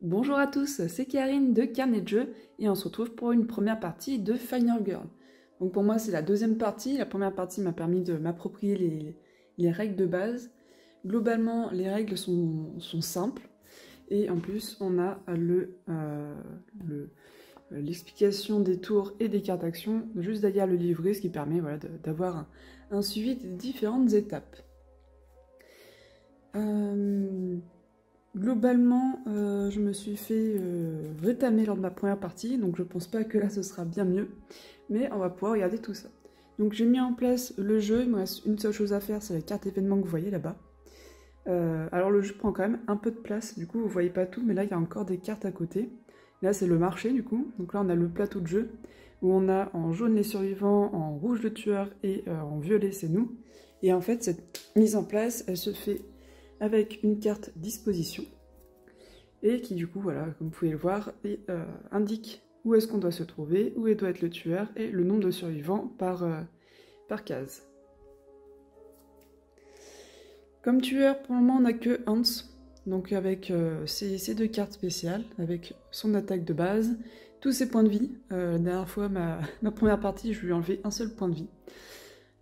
Bonjour à tous, c'est Karine de Carnet de Jeux et on se retrouve pour une première partie de Final Girl. Donc pour moi c'est la deuxième partie, la première partie m'a permis de m'approprier les règles de base. Globalement les règles sont simples et en plus on a l'explication des tours et des cartes d'action juste derrière le livret, ce qui permet d'avoir un suivi des différentes étapes. Globalement, je me suis fait rétamer lors de ma première partie, donc je pense pas que là ce sera bien mieux, mais on va pouvoir regarder tout ça. Donc j'ai mis en place le jeu, il me reste une seule chose à faire, c'est la carte événement que vous voyez là-bas. Alors le jeu prend quand même un peu de place, du coup vous voyez pas tout, mais là il y a encore des cartes à côté. Là c'est le marché du coup, donc là on a le plateau de jeu, où on a en jaune les survivants, en rouge le tueur et en violet c'est nous. Et en fait cette mise en place, elle se fait avec une carte disposition et qui du coup, voilà, comme vous pouvez le voir, indique où est-ce qu'on doit se trouver, où doit être le tueur et le nombre de survivants par case. Comme tueur, pour le moment, on n'a que Hans, donc avec ces deux cartes spéciales, avec son attaque de base, tous ses points de vie. La dernière fois, ma première partie, je lui ai enlevé un seul point de vie.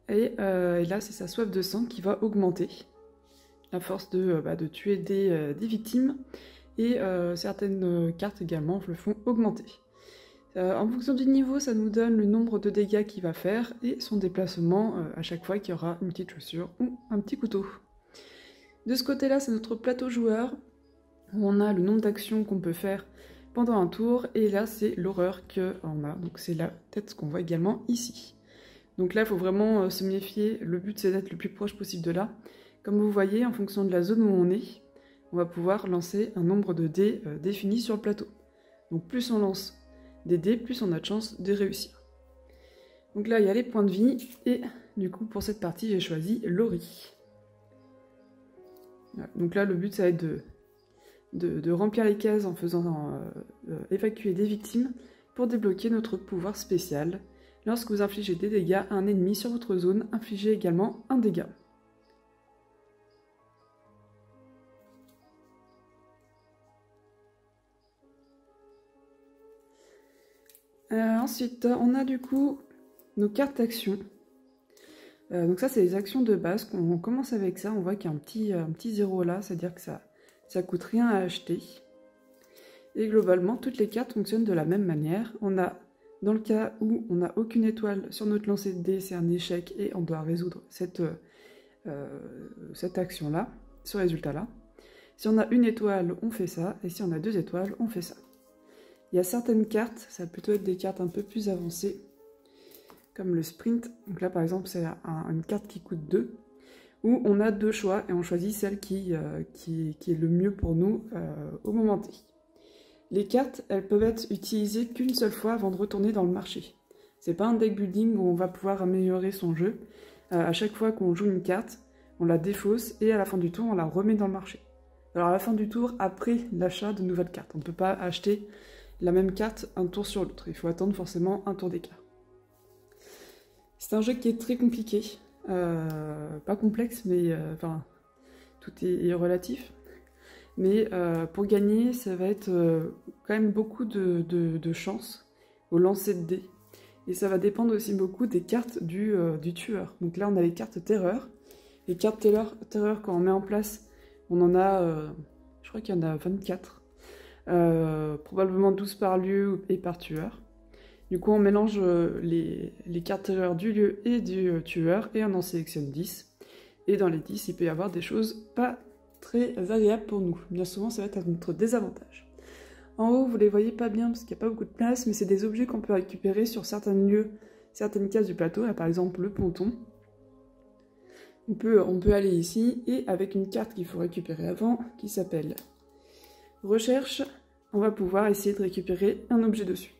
Et là, c'est sa soif de sang qui va augmenter à force de tuer des victimes, et certaines cartes également le font augmenter. En fonction du niveau, ça nous donne le nombre de dégâts qu'il va faire et son déplacement à chaque fois qu'il y aura une petite chaussure ou un petit couteau. De ce côté-là, c'est notre plateau joueur, où on a le nombre d'actions qu'on peut faire pendant un tour, et là, c'est l'horreur qu'on a, donc c'est la tête qu'on voit également ici. Donc là, il faut vraiment se méfier, le but c'est d'être le plus proche possible de là. Comme vous voyez, en fonction de la zone où on est, on va pouvoir lancer un nombre de dés défini sur le plateau. Donc plus on lance des dés, plus on a de chance de réussir. Donc là, il y a les points de vie, et du coup, pour cette partie, j'ai choisi Laurie. Voilà. Donc là, le but, ça va être de remplir les cases en faisant évacuer des victimes pour débloquer notre pouvoir spécial. Lorsque vous infligez des dégâts à un ennemi sur votre zone, infligez également un dégât. Ensuite, on a du coup nos cartes d'action. Donc ça, c'est les actions de base. On commence avec ça, on voit qu'il y a un petit 0 là, c'est-à-dire que ça coûte rien à acheter. Et globalement, toutes les cartes fonctionnent de la même manière. On a, dans le cas où on n'a aucune étoile sur notre lancer de dés, c'est un échec et on doit résoudre cette action-là, ce résultat-là. Si on a une étoile, on fait ça, et si on a 2 étoiles, on fait ça. Il y a certaines cartes, ça va plutôt être des cartes un peu plus avancées, comme le sprint. Donc là, par exemple, c'est une carte qui coûte 2, où on a 2 choix, et on choisit celle qui est le mieux pour nous au moment T. Les cartes, elles peuvent être utilisées qu'une seule fois avant de retourner dans le marché. C'est pas un deck building où on va pouvoir améliorer son jeu. À chaque fois qu'on joue une carte, on la défausse, et à la fin du tour, on la remet dans le marché. Alors à la fin du tour, après l'achat de nouvelles cartes, on ne peut pas acheter la même carte un tour sur l'autre. Il faut attendre forcément un tour d'écart. C'est un jeu qui est très compliqué. Pas complexe, mais tout est relatif. Mais pour gagner, ça va être quand même beaucoup de chance au lancer de dés. Et ça va dépendre aussi beaucoup des cartes du tueur. Donc là, on a les cartes terreur. Les cartes terreur, quand on met en place, on en a, je crois qu'il y en a 24. Probablement 12 par lieu et par tueur. Du coup, on mélange les cartes terreur du lieu et du tueur, et on en sélectionne 10. Et dans les 10, il peut y avoir des choses pas très agréables pour nous. Bien souvent, ça va être à notre désavantage. En haut, vous les voyez pas bien parce qu'il n'y a pas beaucoup de place, mais c'est des objets qu'on peut récupérer sur certains lieux, certaines cases du plateau. Là, par exemple, le ponton. On peut aller ici, et avec une carte qu'il faut récupérer avant, qui s'appelle Recherche, on va pouvoir essayer de récupérer un objet dessus.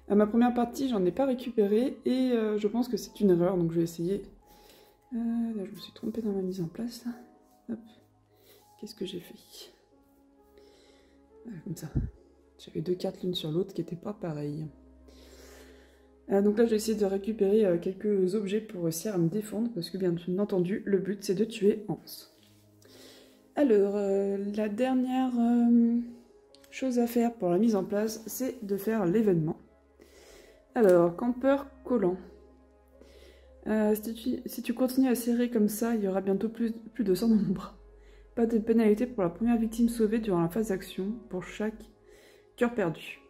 À ma première partie, j'en ai pas récupéré, et je pense que c'est une erreur, donc je vais essayer. Là, je me suis trompée dans ma mise en place. Hop. Qu'est-ce que j'ai fait? Comme ça. J'avais 2 cartes l'une sur l'autre qui n'étaient pas pareilles. Donc là, je vais essayer de récupérer quelques objets pour réussir à me défendre, parce que bien entendu, le but c'est de tuer Hans. Alors, la dernière chose à faire pour la mise en place, c'est de faire l'événement. Alors, campeur collant. Si tu continues à serrer comme ça, il y aura bientôt plus de sang dans mon bras. Pas de pénalité pour la première victime sauvée durant la phase d'action, pour chaque cœur perdu.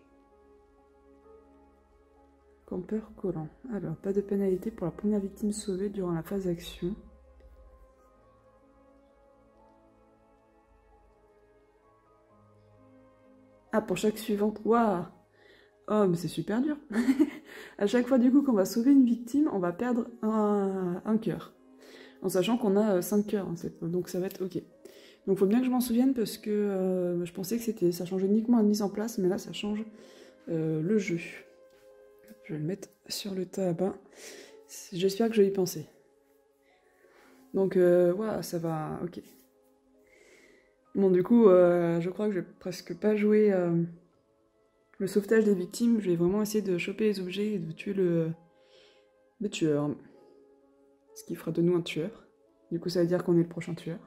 Campeur collant. Alors, pas de pénalité pour la première victime sauvée durant la phase d'action. Ah, pour chaque suivante. Waouh! Oh, mais c'est super dur. À chaque fois, du coup, qu'on va sauver une victime, on va perdre un cœur. En sachant qu'on a 5 cœurs, hein, donc ça va être ok. Donc il faut bien que je m'en souvienne parce que je pensais que ça changeait uniquement la mise en place, mais là ça change le jeu. Je vais le mettre sur le tas à bas. J'espère que je vais y penser. Donc ouais, ça va, ok. Bon, du coup, je crois que je vais presque pas jouer le sauvetage des victimes. Je vais vraiment essayer de choper les objets et de tuer le tueur. Ce qui fera de nous un tueur. Du coup, ça veut dire qu'on est le prochain tueur.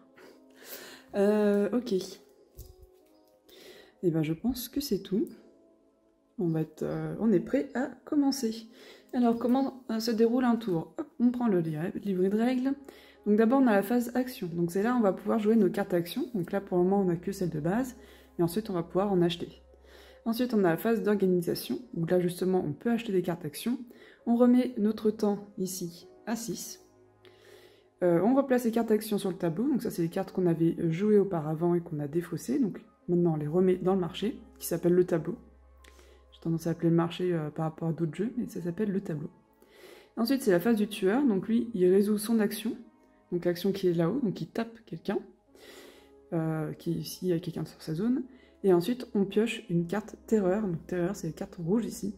Ok. Et ben, je pense que c'est tout. On est prêt à commencer. Alors, comment se déroule un tour? Hop, on prend le livret de règles. Donc d'abord, on a la phase action. Donc c'est là on va pouvoir jouer nos cartes action. Donc là, pour le moment, on n'a que celle de base. Et ensuite, on va pouvoir en acheter. Ensuite, on a la phase d'organisation. Donc là, justement, on peut acheter des cartes action. On remet notre temps ici à 6. On replace les cartes action sur le tableau. Donc ça, c'est les cartes qu'on avait jouées auparavant et qu'on a défaussées. Donc maintenant, on les remet dans le marché, qui s'appelle le tableau. J'ai tendance à appeler le marché par rapport à d'autres jeux, mais ça s'appelle le tableau. Ensuite, c'est la phase du tueur. Donc lui, il résout son action. Donc l'action qui est là-haut, donc il tape quelqu'un, s'il y a quelqu'un sur sa zone. Et ensuite, on pioche une carte terreur. Donc terreur, c'est les cartes rouges ici,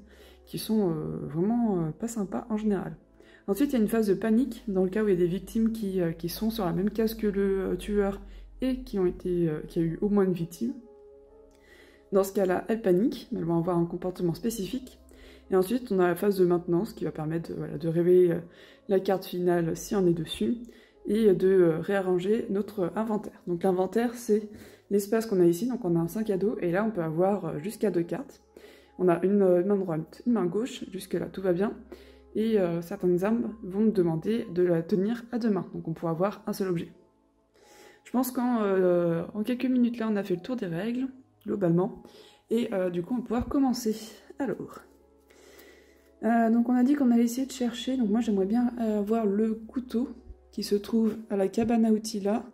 qui sont vraiment pas sympas en général. Ensuite, il y a une phase de panique, dans le cas où il y a des victimes qui sont sur la même case que le tueur et qui a eu au moins une victime. Dans ce cas-là, elles paniquent, mais elles vont avoir un comportement spécifique. Et ensuite, on a la phase de maintenance, qui va permettre de révéler la carte finale si on est dessus, et de réarranger notre inventaire. Donc l'inventaire, c'est l'espace qu'on a ici, donc on a un 5 à dos, et là on peut avoir jusqu'à 2 cartes. On a une main droite, une main gauche, jusque là tout va bien, et certaines armes vont nous demander de la tenir à 2 mains, donc on pourra avoir un seul objet. Je pense qu'en quelques minutes là, on a fait le tour des règles, globalement, et du coup on va pouvoir commencer. Alors, donc on a dit qu'on allait essayer de chercher, donc moi j'aimerais bien avoir le couteau, qui se trouve à la cabane à outils là.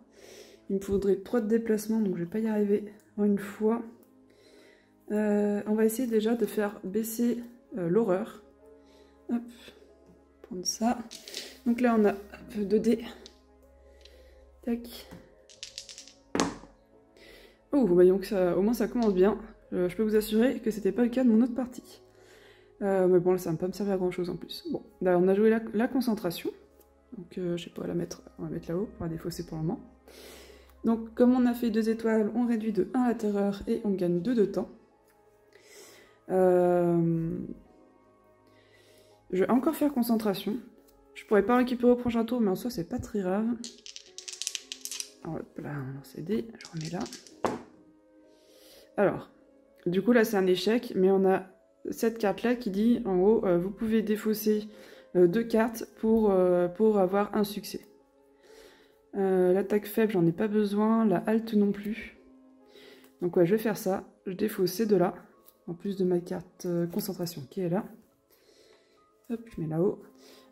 Il me faudrait 3 de déplacement, donc je vais pas y arriver en une fois. On va essayer déjà de faire baisser l'horreur. Hop, prendre ça. Donc là on a 2 dés. Tac. Oh, voyons que ça, au moins ça commence bien. Je peux vous assurer que c'était pas le cas de mon autre partie. Mais bon, là ça va pas me servir à grand chose en plus. Bon, là on a joué la concentration. Donc je sais pas, on va la mettre là-haut pour la défausser pour le moment. Donc comme on a fait 2 étoiles, on réduit de 1 la terreur et on gagne 2 de temps. Je vais encore faire concentration. Je pourrais pas récupérer au prochain tour, mais en soi c'est pas très grave. Alors, hop là, on lance les dés, je remets là. Alors, du coup là c'est un échec, mais on a cette carte là qui dit en haut, vous pouvez défausser 2 cartes pour avoir un succès. L'attaque faible, j'en ai pas besoin. La halte non plus. Donc ouais, je vais faire ça. Je défausse ces 2 là. En plus de ma carte concentration qui est là. Hop, je mets là-haut.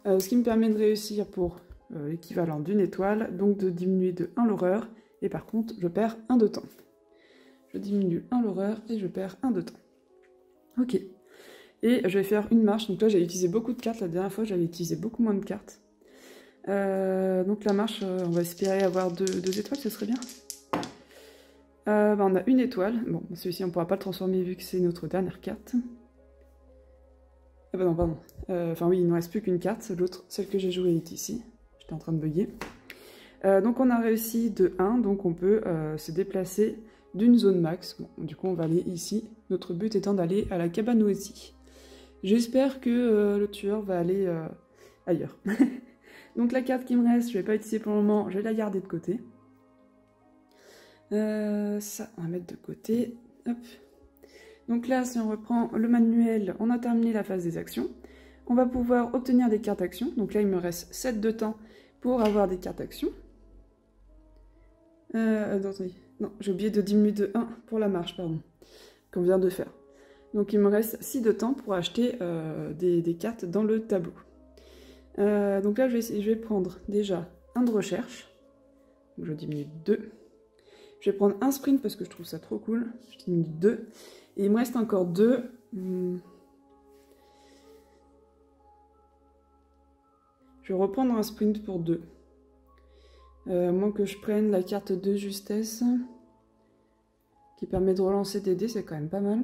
Ce qui me permet de réussir pour l'équivalent d'une étoile. Donc de diminuer de 1 l'horreur. Et par contre, je perds 1 de temps. Je diminue 1 l'horreur et je perds 1 de temps. Ok. Et je vais faire une marche. Donc là, j'ai utilisé beaucoup de cartes. La dernière fois, j'avais utilisé beaucoup moins de cartes. Donc la marche, on va espérer avoir 2 étoiles, ce serait bien. On a une étoile. Bon, celui-ci, on ne pourra pas le transformer vu que c'est notre dernière carte. Ah bah non, pardon. Enfin oui, il ne reste plus qu'une carte. L'autre, celle que j'ai jouée, est ici. J'étais en train de bugger. Donc on a réussi de 1, donc on peut se déplacer d'une zone max. Bon, du coup, on va aller ici. Notre but étant d'aller à la cabane aussi. J'espère que le tueur va aller ailleurs. Donc la carte qui me reste, je ne vais pas utiliser pour le moment, je vais la garder de côté. Ça, on va mettre de côté. Hop. Donc là, si on reprend le manuel, on a terminé la phase des actions. On va pouvoir obtenir des cartes actions. Donc là, il me reste 7 de temps pour avoir des cartes actions. Attendez. Non, j'ai oublié de diminuer de 1 pour la marche, pardon, qu'on vient de faire. Donc il me reste 6 de temps pour acheter des cartes dans le tableau. Donc là, je vais prendre déjà un de recherche. Donc je diminue 2. Je vais prendre un sprint parce que je trouve ça trop cool. Je diminue 2. Et il me reste encore 2. Je vais reprendre un sprint pour 2. Moins que je prenne la carte de justesse qui permet de relancer des dés, c'est quand même pas mal.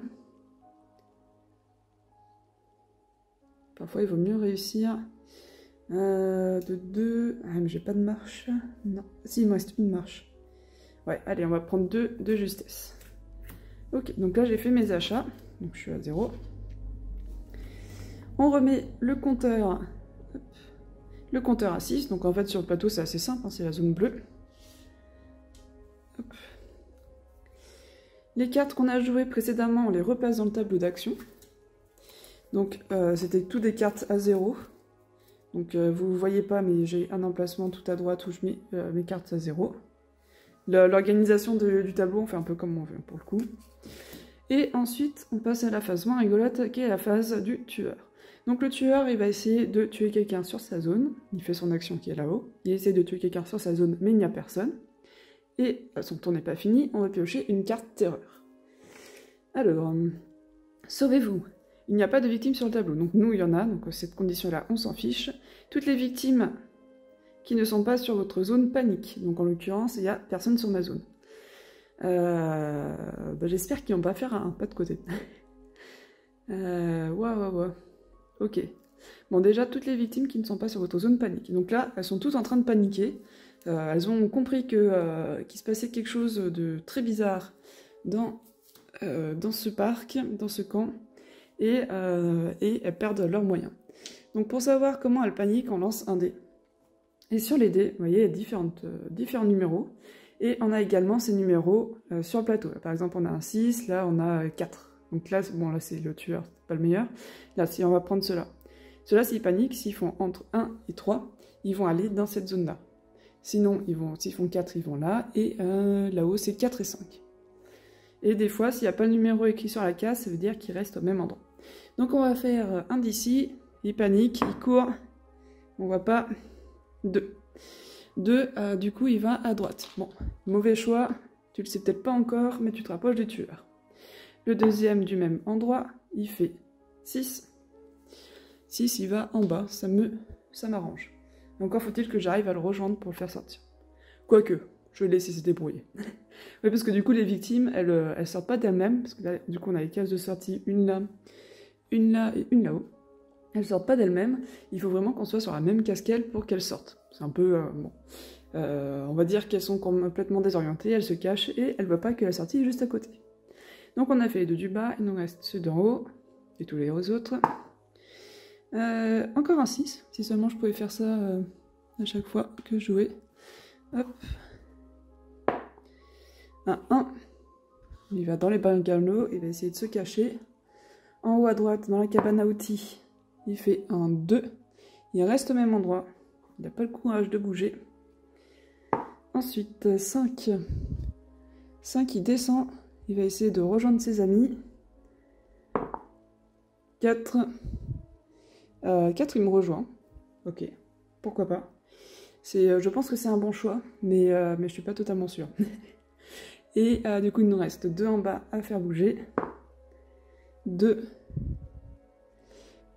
Parfois il vaut mieux réussir. De 2. Ah, mais j'ai pas de marche. Non. Si, il me reste une marche. Ouais, allez, on va prendre 2 de justesse. Ok, donc là j'ai fait mes achats. Donc je suis à 0. On remet le compteur. Hop. Le compteur à 6. Donc en fait sur le plateau c'est assez simple, hein, c'est la zone bleue. Hop. Les cartes qu'on a jouées précédemment, on les repasse dans le tableau d'action. Donc c'était tout des cartes à 0. Donc vous ne voyez pas, mais j'ai un emplacement tout à droite où je mets mes cartes à 0. L'organisation du tableau, on fait un peu comme on veut pour le coup. Et ensuite, on passe à la phase moins rigolote, qui est la phase du tueur. Donc le tueur, il va essayer de tuer quelqu'un sur sa zone. Il fait son action qui est là-haut. Il essaie de tuer quelqu'un sur sa zone, mais il n'y a personne. Et son tour n'est pas fini, on va piocher une carte terreur. Alors, sauvez-vous. Il n'y a pas de victimes sur le tableau, donc nous il y en a, donc cette condition-là on s'en fiche. Toutes les victimes qui ne sont pas sur votre zone paniquent, donc en l'occurrence il n'y a personne sur ma zone. J'espère qu'ils vont pas faire un pas de côté. Ok. Bon déjà toutes les victimes qui ne sont pas sur votre zone paniquent, donc là elles sont toutes en train de paniquer. Elles ont compris qu'il se passait quelque chose de très bizarre dans ce parc, dans ce camp. Et elles perdent leurs moyens. Donc pour savoir comment elles paniquent, on lance un dé. Et sur les dés, vous voyez, il y a différents numéros. Et on a également ces numéros sur le plateau. Par exemple, on a un 6, là on a 4. Donc là, bon, là c'est le tueur, c'est pas le meilleur. Là, si on va prendre ceux-là. Ceux-là, s'ils paniquent, s'ils font entre 1 et 3, ils vont aller dans cette zone-là. Sinon, s'ils font 4, ils vont là. Et là-haut, c'est 4 et 5. Et des fois, s'il n'y a pas le numéro écrit sur la case, ça veut dire qu'il reste au même endroit. Donc on va faire un d'ici, il panique, il court, on voit pas, 2. 2, du coup il va à droite. Bon, mauvais choix, tu le sais peut-être pas encore, mais tu te rapproches du tueur. Le deuxième du même endroit, il fait 6. 6, il va en bas, ça m'arrange. Encore faut-il que j'arrive à le rejoindre pour le faire sortir. Quoique, je vais laisser se débrouiller. Oui, parce que du coup, les victimes, elles sortent pas d'elles-mêmes, parce que là, du coup, on a les cases de sortie, une là et une là-haut. Elles sortent pas d'elles-mêmes, il faut vraiment qu'on soit sur la même case qu'elles pour qu'elles sortent. C'est un peu, bon, on va dire qu'elles sont complètement désorientées, elles se cachent, et elles voient pas que la sortie est juste à côté. Donc on a fait les deux du bas, il nous reste ceux d'en haut, et tous les autres. Encore un 6, si seulement je pouvais faire ça à chaque fois que je jouais. Hop. Un 1, il va dans les bungalows, il va essayer de se cacher. En haut à droite, dans la cabane à outils, il fait un 2. Il reste au même endroit, il n'a pas le courage de bouger. Ensuite, 5. 5, il descend, il va essayer de rejoindre ses amis. 4. 4, il me rejoint. Ok, pourquoi pas. Je pense que c'est un bon choix, mais je suis pas totalement sûre. Et du coup, il nous reste 2 en bas à faire bouger. 2.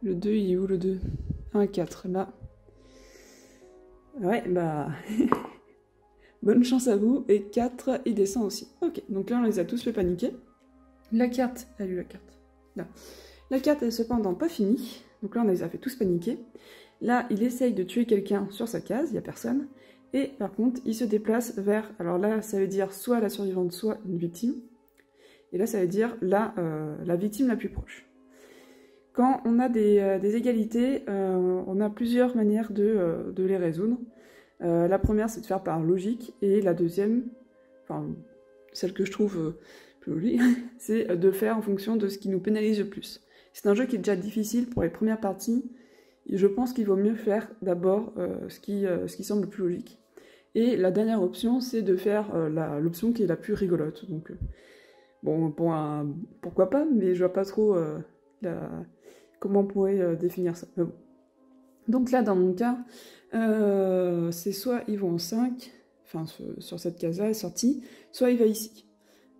Le 2, il est où le 2 ? 1, 4, là. Ouais, bah... bonne chance à vous. Et 4, il descend aussi. Ok, donc là, on les a tous fait paniquer. La carte... Elle a eu la carte. Là. La carte est cependant pas finie. Donc là, on les a fait tous paniquer. Là, il essaye de tuer quelqu'un sur sa case, il n'y a personne. Et par contre, il se déplace vers... Alors là, ça veut dire soit la survivante, soit une victime. Et là, ça veut dire la victime la plus proche. Quand on a des égalités, on a plusieurs manières de les résoudre. La première, c'est de faire par logique. Et la deuxième, enfin, celle que je trouve plus joli, c'est de faire en fonction de ce qui nous pénalise le plus. C'est un jeu qui est déjà difficile pour les premières parties, et je pense qu'il vaut mieux faire d'abord ce qui semble le plus logique. Et la dernière option, c'est de faire l'option qui est la plus rigolote. Donc, bon, pourquoi pas, mais je vois pas trop comment on pourrait définir ça. Bon. Donc là, dans mon cas, c'est soit ils vont en 5, enfin sur cette case-là est sortie, soit il va ici.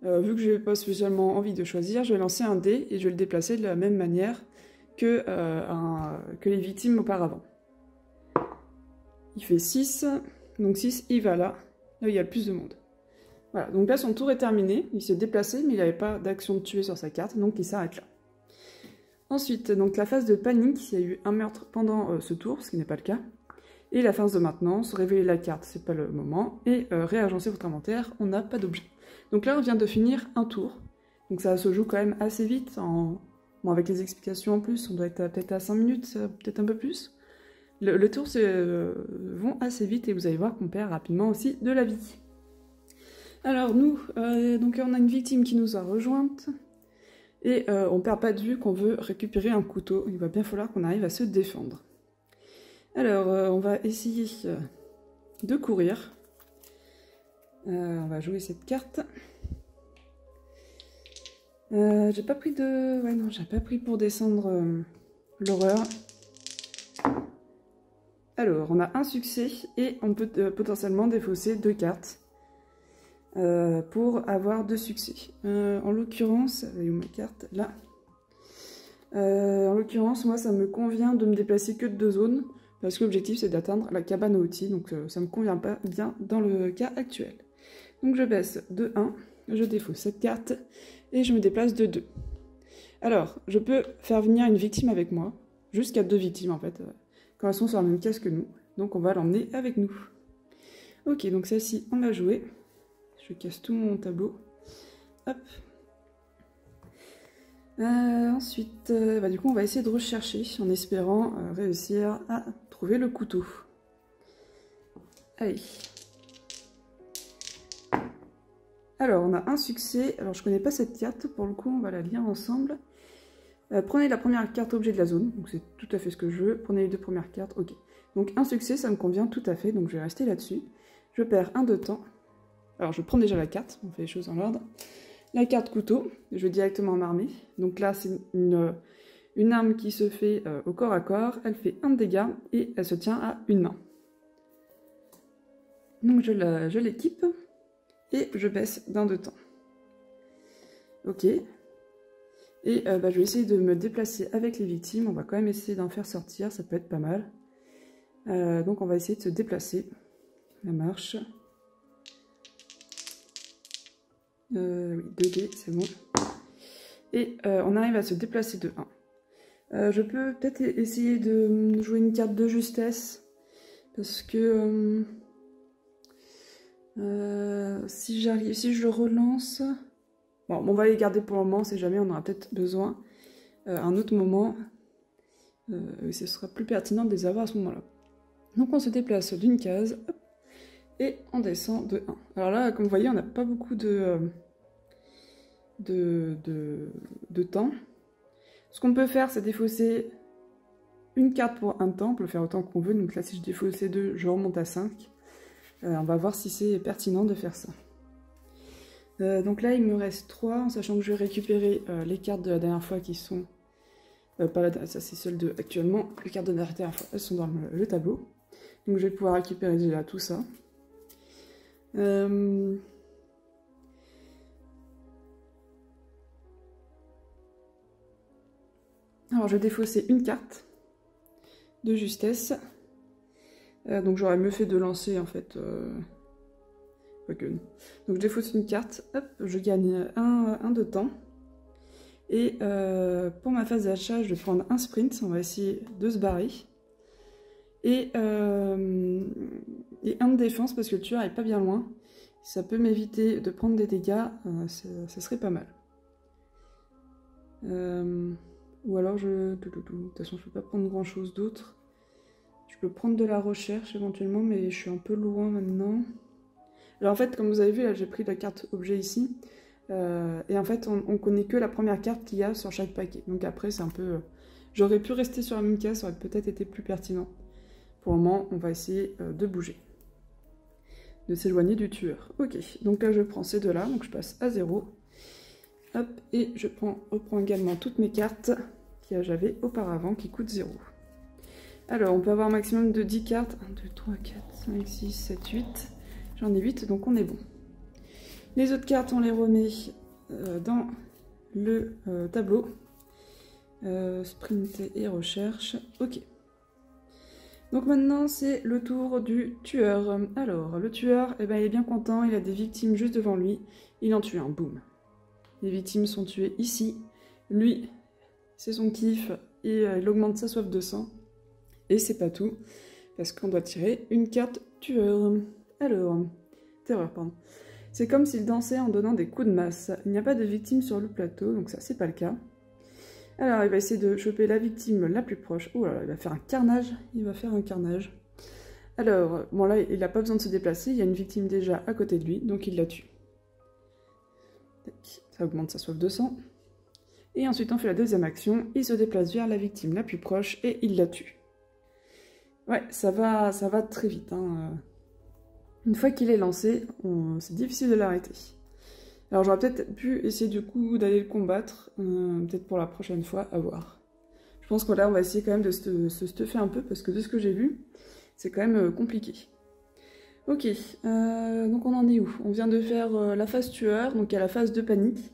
Vu que je n'ai pas spécialement envie de choisir, je vais lancer un dé et je vais le déplacer de la même manière que les victimes auparavant. Il fait 6, donc 6, il va là où il y a le plus de monde. Voilà, donc là son tour est terminé, il s'est déplacé mais il n'avait pas d'action de tuer sur sa carte, donc il s'arrête là. Ensuite, donc la phase de panique, il y a eu un meurtre pendant ce tour, ce qui n'est pas le cas. Et la phase de maintenance, révéler la carte, c'est pas le moment, et réagencer votre inventaire, on n'a pas d'objet. Donc là, on vient de finir un tour, donc ça se joue quand même assez vite, bon, avec les explications en plus, on doit être peut-être à 5 minutes, peut-être un peu plus. Le tour vont assez vite, et vous allez voir qu'on perd rapidement aussi de la vie. Alors nous, donc on a une victime qui nous a rejointe, et on perd pas de vue qu'on veut récupérer un couteau, il va bien falloir qu'on arrive à se défendre. Alors, on va essayer de courir. On va jouer cette carte. J'ai pas pris de... Ouais, non, j'ai pas pris pour descendre l'horreur. Alors, on a un succès et on peut potentiellement défausser 2 cartes pour avoir 2 succès. En l'occurrence, elle est où ma carte? Là. En l'occurrence, moi, ça me convient de me déplacer que de 2 zones. Parce que l'objectif c'est d'atteindre la cabane à outils, donc ça ne me convient pas bien dans le cas actuel. Donc je baisse de 1, je défausse cette carte, et je me déplace de 2. Alors, je peux faire venir une victime avec moi, jusqu'à 2 victimes en fait, quand elles sont sur la même case que nous, donc on va l'emmener avec nous. Ok, donc celle-ci on l'a jouée, je casse tout mon tableau, hop. Ensuite, du coup on va essayer de rechercher, en espérant réussir à trouver le couteau. Allez. Alors, on a un succès. Alors, je connais pas cette carte. Pour le coup, on va la lire ensemble. Prenez la première carte objet de la zone. Donc, c'est tout à fait ce que je veux. Prenez les 2 premières cartes. Ok. Donc, un succès, ça me convient tout à fait. Donc, je vais rester là-dessus. Je perds 1 de temps. Alors, je prends déjà la carte. On fait les choses en ordre. La carte couteau. Je vais directement m'armer. Donc là, c'est une arme qui se fait au corps à corps, elle fait 1 de dégâts et elle se tient à une main. Donc je l'équipe et je baisse d'1 de temps. Ok. Et je vais essayer de me déplacer avec les victimes, on va quand même essayer d'en faire sortir, ça peut être pas mal. Donc on va essayer de se déplacer. La marche. Oui, 2D, c'est bon. Et on arrive à se déplacer de 1. Je peux peut-être essayer de jouer une carte de justesse, parce que si je le relance... Bon, on va les garder pour le moment, si jamais on aura peut-être besoin un autre moment. Ce sera plus pertinent de les avoir à ce moment-là. Donc on se déplace d'une case, hop, et on descend de 1. Alors là, comme vous voyez, on n'a pas beaucoup de temps. Ce qu'on peut faire, c'est défausser une carte pour un temps, on peut le faire autant qu'on veut. Donc là, si je défausse les 2, je remonte à 5. On va voir si c'est pertinent de faire ça. Donc là, il me reste 3, en sachant que je vais récupérer les cartes de la dernière fois qui sont... ça, c'est celles de actuellement. Les cartes de la dernière fois, elles sont dans le tableau. Donc je vais pouvoir récupérer déjà tout ça. Alors, je vais défausser une carte de justesse. Donc, j'aurais mieux fait de lancer, en fait. Quoique non. Donc, je défausse une carte. Hop, je gagne un de temps. Et pour ma phase d'achat, je vais prendre un sprint. On va essayer de se barrer. Et un de défense, parce que le tueur n'est pas bien loin. Ça peut m'éviter de prendre des dégâts. Ça serait pas mal. Ou alors de toute façon je peux pas prendre grand chose d'autre. Je peux prendre de la recherche éventuellement, mais je suis un peu loin maintenant. Alors en fait, comme vous avez vu, là j'ai pris la carte objet ici. Et en fait, on connaît que la première carte qu'il y a sur chaque paquet. Donc après, c'est un peu... J'aurais pu rester sur la même case, ça aurait peut-être été plus pertinent. Pour le moment, on va essayer de bouger. De s'éloigner du tueur. Ok, donc là je prends ces deux-là, donc je passe à 0. Hop, et je reprends également toutes mes cartes que j'avais auparavant qui coûtent 0. Alors, on peut avoir un maximum de 10 cartes. 1, 2, 3, 4, 5, 6, 7, 8. J'en ai 8, donc on est bon. Les autres cartes, on les remet dans le tableau. Sprint et recherche. Ok. Donc maintenant, c'est le tour du tueur. Alors, le tueur, eh ben, il est bien content, il a des victimes juste devant lui. Il en tue un, boum. Les victimes sont tuées ici. Lui, c'est son kiff, et il augmente sa soif de sang. Et c'est pas tout, parce qu'on doit tirer une carte tueur. Alors, terreur, pardon. C'est comme s'il dansait en donnant des coups de masse. Il n'y a pas de victime sur le plateau, donc ça, c'est pas le cas. Alors, il va essayer de choper la victime la plus proche. Oh là là, il va faire un carnage. Il va faire un carnage. Alors, bon là, il n'a pas besoin de se déplacer. Il y a une victime déjà à côté de lui, donc il la tue. Ça augmente sa soif de sang. Et ensuite, on fait la deuxième action. Il se déplace vers la victime la plus proche et il la tue. Ouais, ça va très vite. Hein. Une fois qu'il est lancé, c'est difficile de l'arrêter. Alors j'aurais peut-être pu essayer du coup d'aller le combattre, peut-être pour la prochaine fois, à voir. Je pense que là on va essayer quand même de se stuffer un peu, parce que de ce que j'ai vu, c'est quand même compliqué. Ok, donc on en est où? On vient de faire la phase tueur, donc il y a la phase de panique.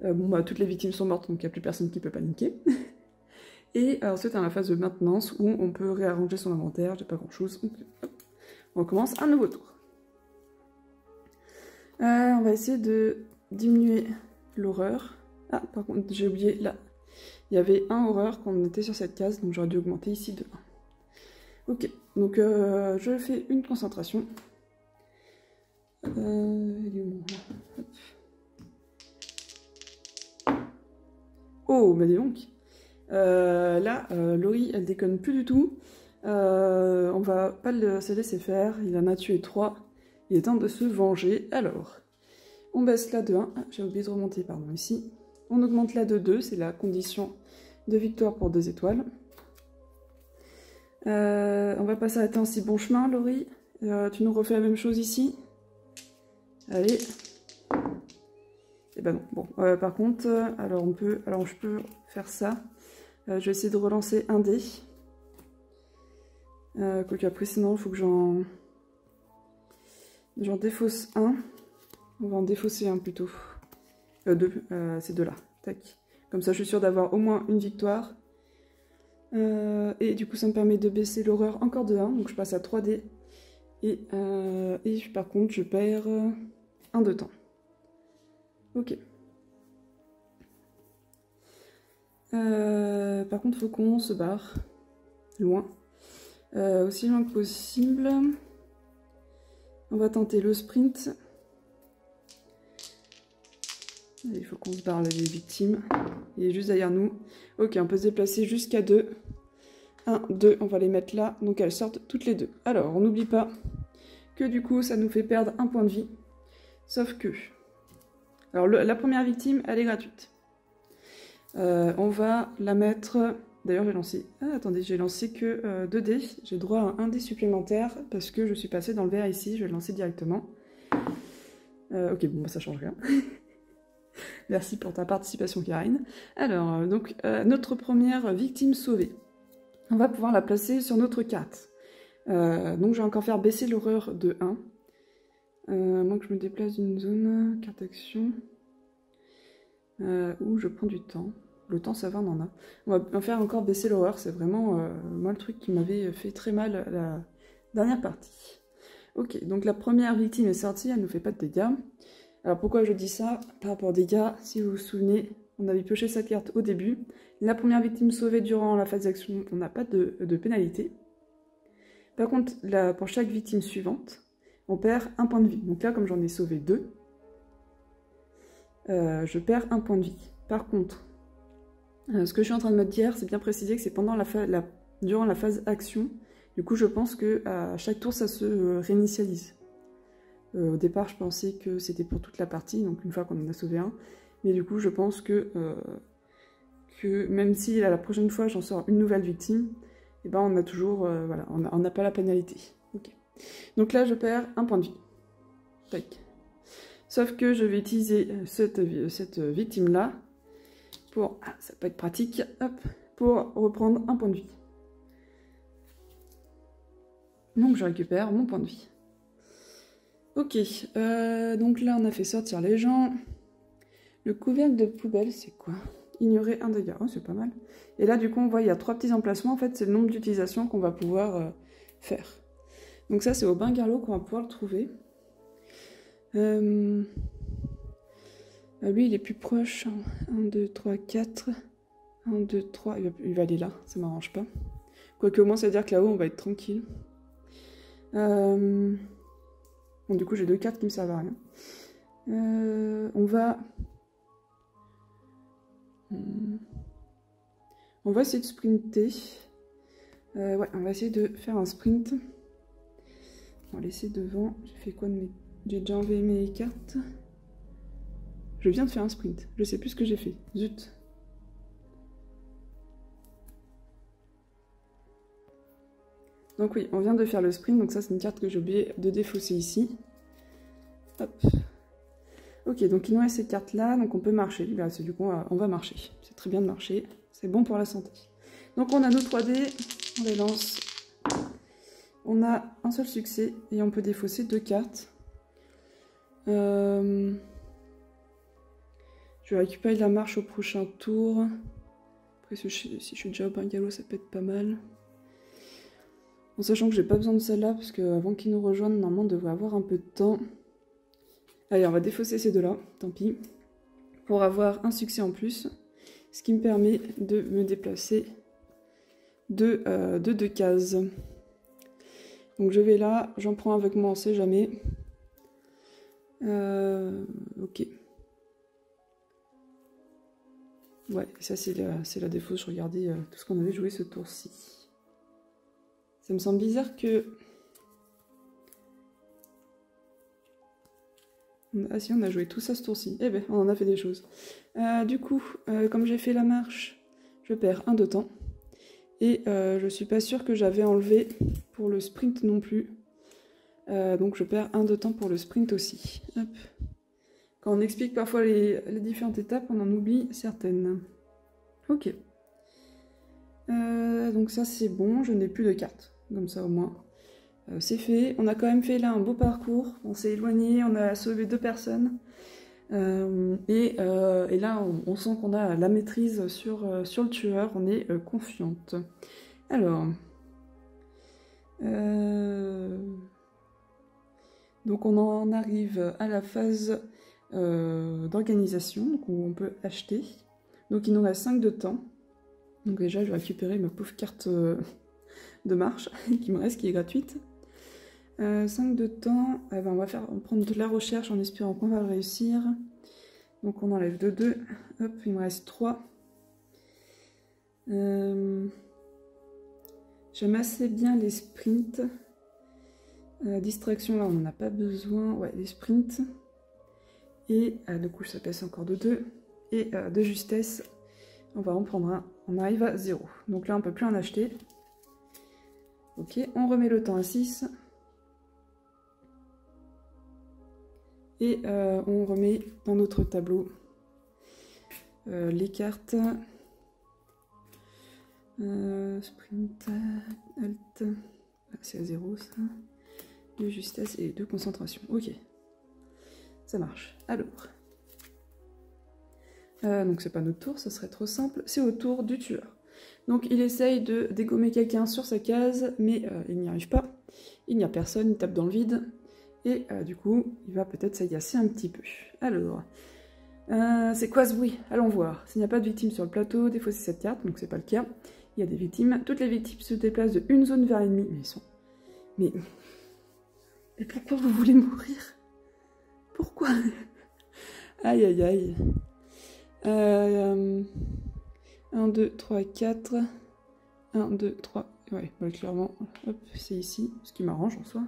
Bon bah toutes les victimes sont mortes, donc il n'y a plus personne qui peut paniquer. Et ensuite on a la phase de maintenance, où on peut réarranger son inventaire, j'ai pas grand chose. Donc, hop, on recommence un nouveau tour. On va essayer de diminuer l'horreur. Ah, par contre, j'ai oublié, là, il y avait un horreur quand on était sur cette case, donc j'aurais dû augmenter ici de 1. Ok, donc je fais une concentration. Il est où mon... Oh, bah dis donc. Là, Laurie, elle déconne plus du tout. On va pas se laisser faire, il en a tué 3. Il est temps de se venger. Alors, on baisse la de 1. Ah, j'ai oublié de remonter, pardon, ici. On augmente la de 2, c'est la condition de victoire pour 2 étoiles. On va pas s'arrêter en si bon chemin, Laurie. Tu nous refais la même chose ici. Allez. Et ben non. Bon, par contre, alors je peux faire ça. Je vais essayer de relancer un dé. Quoique après, sinon, il faut que j'en défausse un. On va en défausser un plutôt. 2, ces deux-là. Tac. Comme ça, je suis sûre d'avoir au moins une victoire. Et du coup, ça me permet de baisser l'horreur encore de 1. Donc, je passe à 3D. Et par contre, je perds 1 de temps. Ok. Par contre, il faut qu'on se barre. Loin. Aussi loin que possible. On va tenter le sprint. Il faut qu'on se barre là, les victimes. Il est juste derrière nous. Ok, on peut se déplacer jusqu'à 2. 1, 2, on va les mettre là. Donc elles sortent toutes les deux. Alors, on n'oublie pas que du coup, ça nous fait perdre 1 point de vie. Sauf que... Alors, la première victime, elle est gratuite. On va la mettre... D'ailleurs, j'ai lancé... Ah, attendez, j'ai lancé que 2 dés. J'ai droit à 1 dé supplémentaire parce que je suis passée dans le vert ici. Je vais le lancer directement. Ok, bon, bah, ça change rien. Merci pour ta participation, Karine. Alors, donc, notre première victime sauvée. On va pouvoir la placer sur notre carte. Donc, je vais encore faire baisser l'horreur de 1. Moi, que je me déplace d'une zone, carte action, où je prends du temps. Le temps, ça va, on en a. On va faire encore baisser l'horreur. C'est vraiment, moi, le truc qui m'avait fait très mal la dernière partie. Ok, donc la première victime est sortie, elle ne nous fait pas de dégâts. Alors pourquoi je dis ça? Par rapport aux dégâts, si vous vous souvenez, on avait pioché sa carte au début. La première victime sauvée durant la phase d'action, on n'a pas de pénalité. Par contre, pour chaque victime suivante, on perd 1 point de vie. Donc là, comme j'en ai sauvé 2, je perds 1 point de vie. Par contre, ce que je suis en train de me dire, c'est bien préciser que c'est pendant durant la phase action. Du coup, je pense que à chaque tour, ça se réinitialise. Au départ, je pensais que c'était pour toute la partie, donc une fois qu'on en a sauvé un. Mais du coup, je pense que même si la prochaine fois j'en sors une nouvelle victime, et ben on a toujours, voilà, on n'a pas la pénalité. Okay. Donc là, je perds un point de vie. Tac. Sauf que je vais utiliser cette victime-là pour, ça peut être pratique, hop, pour reprendre un point de vie. Donc je récupère mon point de vie. Ok, donc là on a fait sortir les gens. Le couvercle de poubelle, c'est quoi? Ignorer un dégât, oh, c'est pas mal. Et là du coup on voit il y a 3 petits emplacements, en fait c'est le nombre d'utilisations qu'on va pouvoir faire. Donc ça c'est au bungalow qu'on va pouvoir le trouver. Lui il est plus proche, 1, 2, 3, 4, 1, 2, 3, il va aller là, ça m'arrange pas. Quoique au moins ça veut dire que là-haut on va être tranquille. Bon du coup j'ai 2 cartes qui me servent à rien. On va essayer de sprinter. Ouais, on va essayer de faire un sprint. On va laisser devant. J'ai fait quoi de mes... J'ai déjà enlevé mes cartes. Je viens de faire un sprint. Je sais plus ce que j'ai fait. Zut. Donc oui, on vient de faire le sprint. Donc ça, c'est une carte que j'ai oublié de défausser ici. Hop. Ok, donc il nous reste cette carte-là. Donc on peut marcher. Bah, du coup, on va marcher. C'est très bien de marcher. C'est bon pour la santé. Donc on a nos 3D. On les lance. On a un seul succès. Et on peut défausser 2 cartes. Je vais récupérer la marche au prochain tour. Après, si je suis déjà au bungalow, ça peut être pas mal. En sachant que j'ai pas besoin de celle-là, parce qu'avant qu'ils nous rejoignent, normalement, on devrait avoir un peu de temps. Allez, on va défausser ces deux-là, tant pis. Pour avoir un succès en plus. Ce qui me permet de me déplacer de 2 cases. Donc je vais là, j'en prends avec moi, on sait jamais. Ok. Ouais, ça c'est la défausse, je regardais tout ce qu'on avait joué ce tour-ci. Ça me semble bizarre que... Ah si, on a joué tout ça ce tour-ci. Eh ben, on en a fait des choses. Du coup, comme j'ai fait la marche, je perds 1 de temps. Et je suis pas sûre que j'avais enlevé pour le sprint non plus. Donc je perds 1 de temps pour le sprint aussi. Hop. Quand on explique parfois les différentes étapes, on en oublie certaines. Ok. Donc ça c'est bon, je n'ai plus de cartes. Comme ça au moins, c'est fait. On a quand même fait là un beau parcours. On s'est éloigné, on a sauvé 2 personnes. Et là, on sent qu'on a la maîtrise sur le tueur. On est confiante. Alors... Donc on en arrive à la phase d'organisation, où on peut acheter. Donc il nous reste 5 de temps. Donc déjà je vais récupérer ma pauvre carte de marche qui me reste, qui est gratuite. 5 de temps, on va prendre de la recherche en espérant qu'on va le réussir. Donc on enlève 2, hop, il me reste 3. J'aime assez bien les sprints. Distraction, là, on n'en a pas besoin. Ouais, les sprints. Et du coup, ça passe encore de 2. Et de justesse, on va en prendre un. On arrive à 0. Donc là, on ne peut plus en acheter. Ok, on remet le temps à 6. Et on remet dans notre tableau les cartes. Sprint, alt. C'est à 0, ça. De justesse et de concentration. Ok. Ça marche. Alors. Donc c'est pas notre tour, ça serait trop simple. C'est au tour du tueur. Donc il essaye de dégommer quelqu'un sur sa case, mais il n'y arrive pas. Il n'y a personne, il tape dans le vide. Et du coup, il va peut-être s'agacer un petit peu. Alors. C'est quoi ce bruit? Allons voir. S'il n'y a pas de victime sur le plateau, défausser cette carte, donc c'est pas le cas. Il y a des victimes. Toutes les victimes se déplacent de une zone vers l'ennemi. Mais ils sont... Mais pourquoi vous voulez mourir? Pourquoi? Aïe, aïe, aïe. 1, 2, 3, 4. 1, 2, 3. Ouais, bah, clairement. Hop, c'est ici. Ce qui m'arrange en soi.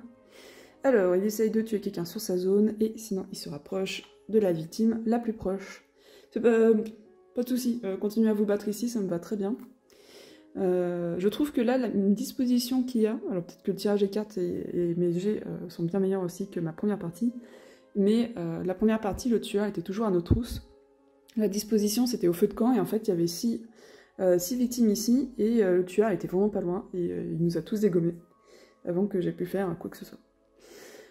Alors, il essaye de tuer quelqu'un sur sa zone, et sinon il se rapproche de la victime la plus proche. C'est pas de soucis, continuez à vous battre ici, ça me va très bien. Je trouve que là, une disposition qu'il y a, alors peut-être que le tirage des cartes et mes jets sont bien meilleurs aussi que ma première partie, mais la première partie, le tueur était toujours à nos trousses. La disposition, c'était au feu de camp, et en fait, il y avait 6 victimes ici, et le tueur était vraiment pas loin, et il nous a tous dégommés, avant que j'ai pu faire quoi que ce soit.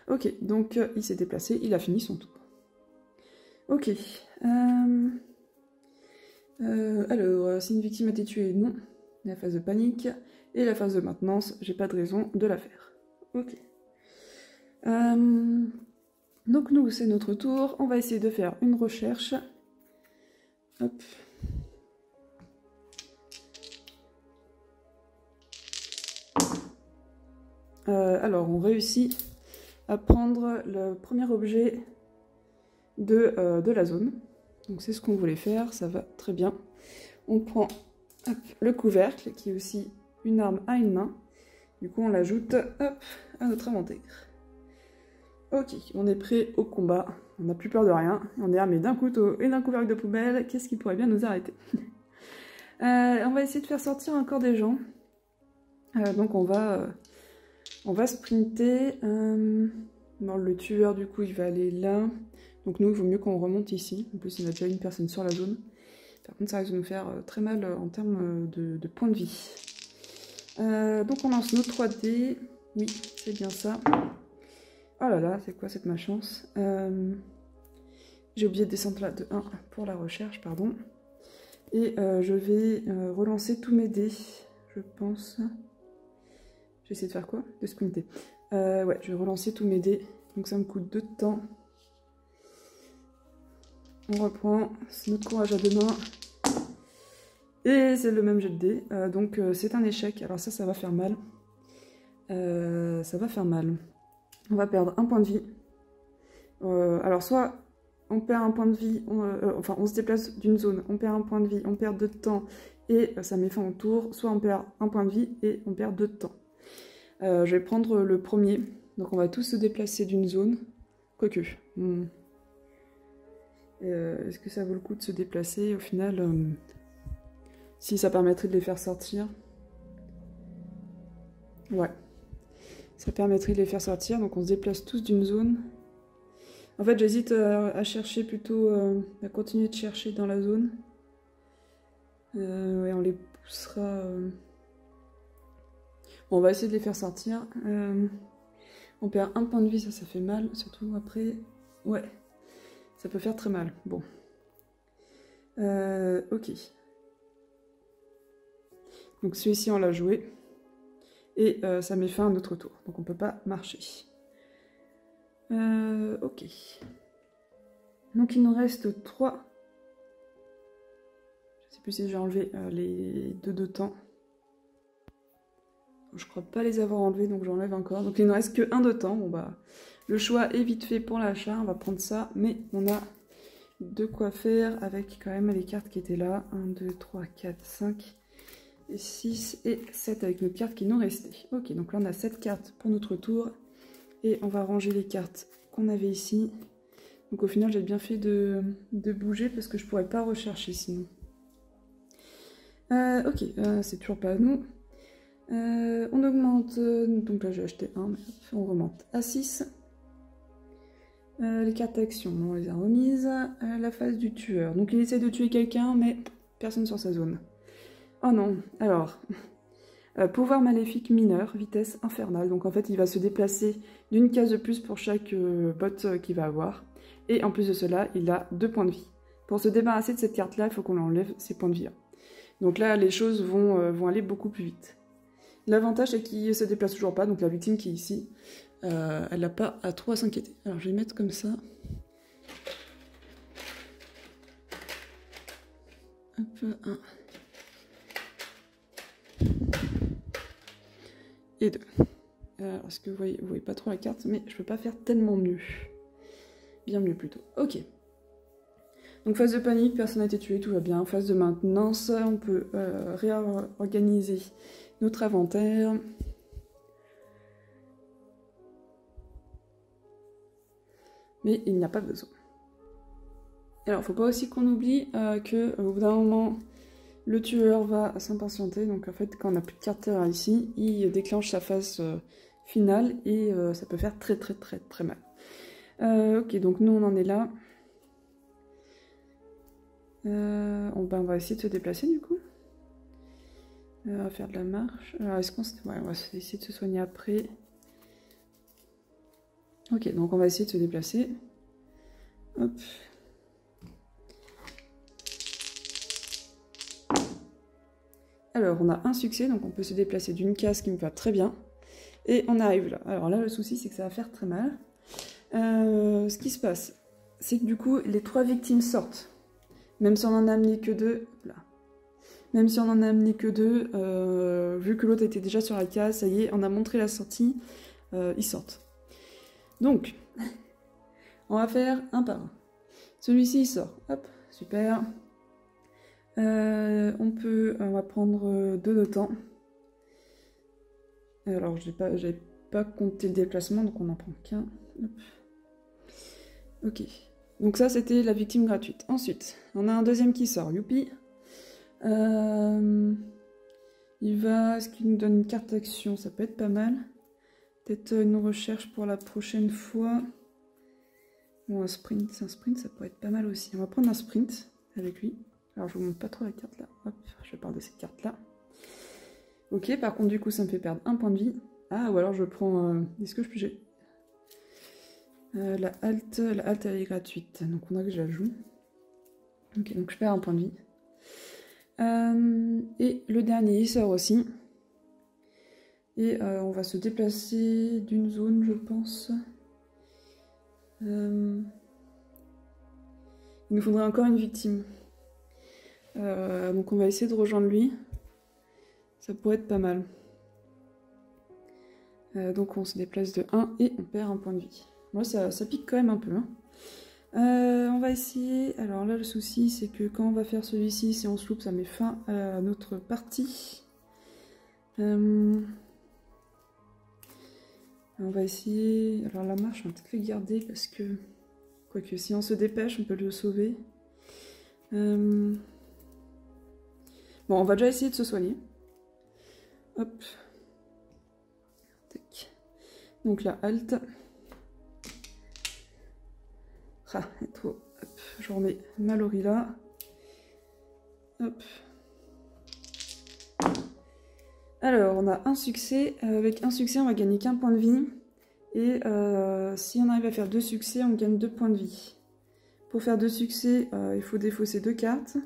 Ok, donc il s'est déplacé, il a fini son tour. Ok. Alors, si une victime a été tuée, non. La phase de panique. Et la phase de maintenance, j'ai pas de raison de la faire. Ok. Donc nous, c'est notre tour. On va essayer de faire une recherche. Hop. Alors, on réussit à prendre le premier objet de la zone. Donc c'est ce qu'on voulait faire, ça va très bien. On prend le couvercle, qui est aussi une arme à une main. Du coup, on l'ajoute à notre inventaire. Ok, on est prêt au combat. On n'a plus peur de rien. On est armé d'un couteau et d'un couvercle de poubelle. Qu'est-ce qui pourrait bien nous arrêter? On va essayer de faire sortir encore des gens. Donc on va sprinter. Bon, le tueur, du coup, il va aller là. Donc nous, il vaut mieux qu'on remonte ici. En plus, il y a déjà une personne sur la zone. Par contre, ça risque de nous faire très mal en termes de points de vie. Donc on lance nos 3D. Oui, c'est bien ça. Oh là là, c'est quoi cette malchance? J'ai oublié de descendre là de 1 pour la recherche, pardon. Et je vais relancer tous mes dés, je pense. J'ai essayé de faire quoi? De sprinter. Ouais, je vais relancer tous mes dés. Donc ça me coûte 2 de temps. On reprend, c'est notre courage à 2 mains. Et c'est le même jet de dés. Donc c'est un échec. Alors ça va faire mal. Ça va faire mal. On va perdre un point de vie. Alors soit on perd un point de vie, enfin on se déplace d'une zone, on perd un point de vie, on perd 2 de temps et ça met fin au tour. Soit on perd un point de vie et on perd 2 de temps. Je vais prendre le premier. Donc on va tous se déplacer d'une zone. Quoique. Est-ce que ça vaut le coup de se déplacer au final si ça permettrait de les faire sortir? Ouais. Ça permettrait de les faire sortir, donc on se déplace tous d'une zone. En fait, j'hésite à chercher plutôt, à continuer de chercher dans la zone. Ouais, on les poussera... Bon, on va essayer de les faire sortir. On perd un point de vie, ça fait mal, surtout après... Ouais, ça peut faire très mal. Bon. Ok. Donc celui-ci, on l'a joué. Et ça met fin à notre tour. Donc on peut pas marcher. Ok. Donc il nous reste 3. Je sais plus si j'ai enlevé les 2 de temps. Je crois pas les avoir enlevés, donc j'enlève encore. Donc il ne reste que 1 de temps. Bon bah, le choix est vite fait pour l'achat. On va prendre ça. Mais on a de quoi faire avec quand même les cartes qui étaient là. 1, 2, 3, 4, 5... 6 et 7 avec nos cartes qui nous restaient. Ok, donc là on a 7 cartes pour notre tour. Et on va ranger les cartes qu'on avait ici. Donc au final j'ai bien fait de bouger parce que je pourrais pas rechercher sinon. Ok, c'est toujours pas à nous. On augmente, donc là j'ai acheté 1, mais on remonte à 6. Les cartes d'action, on les a remises. La phase du tueur. Donc il essaie de tuer quelqu'un, mais personne sur sa zone. Oh non, alors, pouvoir maléfique mineur, vitesse infernale. Donc en fait, il va se déplacer d'une case de plus pour chaque bot qu'il va avoir. Et en plus de cela, il a 2 points de vie. Pour se débarrasser de cette carte-là, il faut qu'on enlève ces points de vie. Donc là, les choses vont aller beaucoup plus vite. L'avantage, c'est qu'il ne se déplace toujours pas. Donc la victime qui est ici, elle n'a pas à trop à s'inquiéter. Alors je vais mettre comme ça. Hop, 1. Et 2. Est-ce que vous voyez pas trop la carte, mais je peux pas faire tellement mieux. Bien mieux plutôt. Ok. Donc phase de panique, personne n'a été tué, tout va bien. Phase de maintenance, on peut réorganiser notre inventaire. mais il n'y a pas besoin. Alors, faut pas aussi qu'on oublie qu'au bout d'un moment, le tueur va s'impatienter. Donc en fait, quand on n'a plus de carte terreur ici, il déclenche sa phase finale et ça peut faire très mal. Ok, donc nous on en est là. On va essayer de se déplacer du coup. On va faire de la marche. Alors est-ce qu'on ouais, on va essayer de se soigner après. Ok, donc on va essayer de se déplacer. Hop. Alors on a un succès, donc on peut se déplacer d'une case qui me va très bien. Et on arrive là. Alors là le souci c'est que ça va faire très mal. Ce qui se passe, c'est que du coup les 3 victimes sortent. Même si on en a amené que 2, là. Même si on en a amené que 2, vu que l'autre était déjà sur la case, ça y est, on a montré la sortie, ils sortent. Donc, on va faire un par un. Celui-ci il sort, hop, super. On va prendre 2 de temps. Alors, j'avais pas compté le déplacement, donc on n'en prend qu'un. Ok. Donc ça, c'était la victime gratuite. Ensuite, on a un deuxième qui sort, youpi. Est-ce qu'il nous donne une carte d'action? Ça peut être pas mal. Peut-être une recherche pour la prochaine fois. Bon, un sprint, ça pourrait être pas mal aussi. On va prendre un sprint avec lui. Alors, je vous montre pas trop la carte là. Hop, je parle de cette carte là. Ok, par contre, du coup, ça me fait perdre 1 point de vie. Ah, ou alors je prends... Est-ce que je peux... la halte, elle est gratuite, donc on a que je la joue. Ok, donc je perds 1 point de vie. Et le dernier, il sort aussi. Et on va se déplacer d'une zone, je pense. Il nous faudrait encore une victime. Donc on va essayer de rejoindre lui. Ça pourrait être pas mal. Donc on se déplace de 1 et on perd 1 point de vie. Moi ça pique quand même un peu. Hein. On va essayer. Alors là le souci c'est que quand on va faire celui-ci, si on se loupe ça met fin à notre partie. On va essayer. Alors la marche on va peut-être le garder parce que quoique si on se dépêche on peut le sauver. Bon on va déjà essayer de se soigner. Hop. Tac. Donc la halte. Ah, trop. Hop, je remets Mallory là. Hop. Alors, on a un succès. Avec un succès, on va gagner qu'1 point de vie. Et si on arrive à faire 2 succès, on gagne 2 points de vie. Pour faire 2 succès, il faut défausser 2 cartes.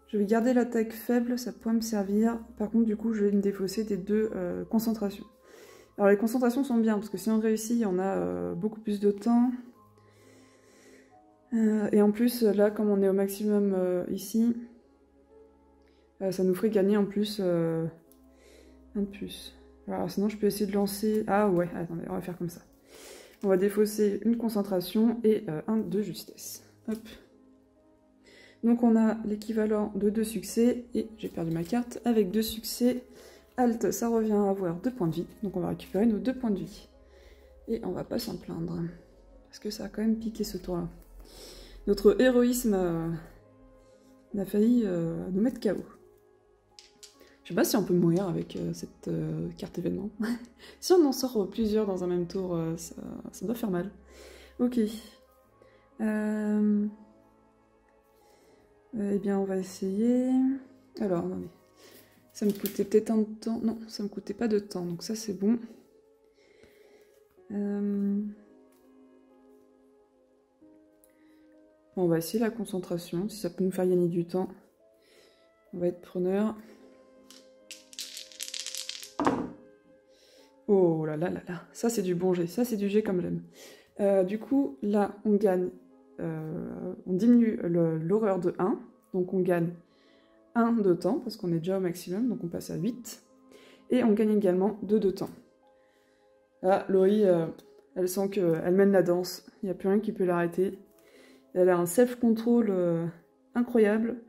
Je vais garder l'attaque faible, ça pourrait me servir. Par contre, du coup, je vais me défausser des 2 concentrations. Alors, les concentrations sont bien, parce que si on réussit, on a beaucoup plus de temps. Et en plus, là, comme on est au maximum ici, ça nous ferait gagner en plus un de plus. Alors sinon, je peux essayer de lancer... Ah ouais, attendez, on va faire comme ça. On va défausser une concentration et un de justesse. Hop. Donc on a l'équivalent de 2 succès, et j'ai perdu ma carte, avec 2 succès. Alt, ça revient à avoir 2 points de vie, donc on va récupérer nos 2 points de vie. Et on va pas s'en plaindre, parce que ça a quand même piqué ce tour-là. Notre héroïsme a failli nous mettre KO. Je sais pas si on peut mourir avec cette carte événement. Si on en sort plusieurs dans un même tour, ça doit faire mal. Ok. Eh bien, on va essayer. Alors, attendez. Ça me coûtait peut-être un temps. Non, ça me coûtait pas de temps, donc ça c'est bon. Bon, on va essayer la concentration, si ça peut nous faire gagner du temps. On va être preneur. Oh là là là là, ça c'est du bon jet, ça c'est du jet comme j'aime. Du coup, là, on gagne, on diminue l'horreur de 1, donc on gagne 1 de temps, parce qu'on est déjà au maximum, donc on passe à 8. Et on gagne également 2 de temps. Là, Laurie, elle sent qu'elle mène la danse, il n'y a plus rien qui peut l'arrêter. Elle a un self-control incroyable,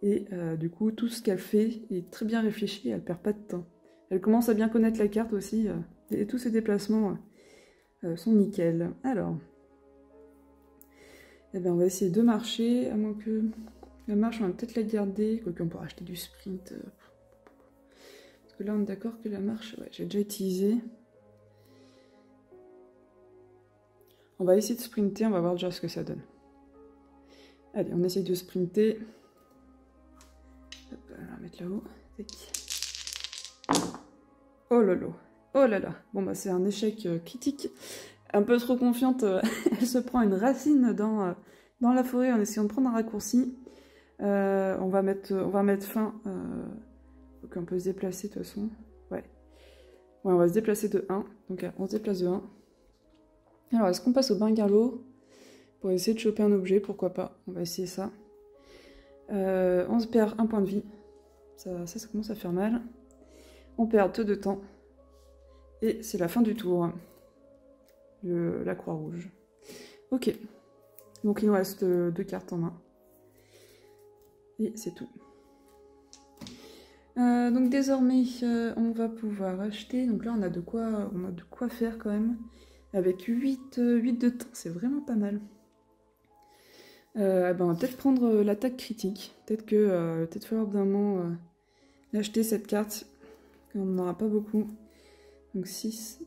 et du coup, tout ce qu'elle fait est très bien réfléchi, elle perd pas de temps. Elle commence à bien connaître la carte aussi, et tous ses déplacements sont nickel. Alors, Et bien on va essayer de marcher, à moins que la marche on va peut-être la garder, quoique on pourra acheter du sprint. Parce que là on est d'accord que la marche, ouais, j'ai déjà utilisé. On va essayer de sprinter, on va voir déjà ce que ça donne. Allez, on essaye de sprinter. Hop, on va la mettre là-haut. Oh lolo, oh là là. Bon bah c'est un échec critique. Un peu trop confiante, elle se prend une racine dans la forêt en essayant de prendre un raccourci. On va mettre fin. Donc on peut se déplacer de toute façon. Ouais, on va se déplacer de 1. Donc on se déplace de 1. Alors est-ce qu'on passe au bungalow pour essayer de choper un objet? Pourquoi pas? On va essayer ça. On se perd un point de vie. Ça commence à faire mal. On perd 2 de temps. Et c'est la fin du tour. La croix rouge. Ok. Donc il nous reste 2 cartes en main. Et c'est tout. Donc désormais, on va pouvoir acheter. Donc là, on a de quoi faire quand même. Avec 8 de temps, c'est vraiment pas mal. Ben, on va peut-être prendre l'attaque critique. Peut-être falloir d'un moment acheter cette carte. On n'en aura pas beaucoup. Donc 6.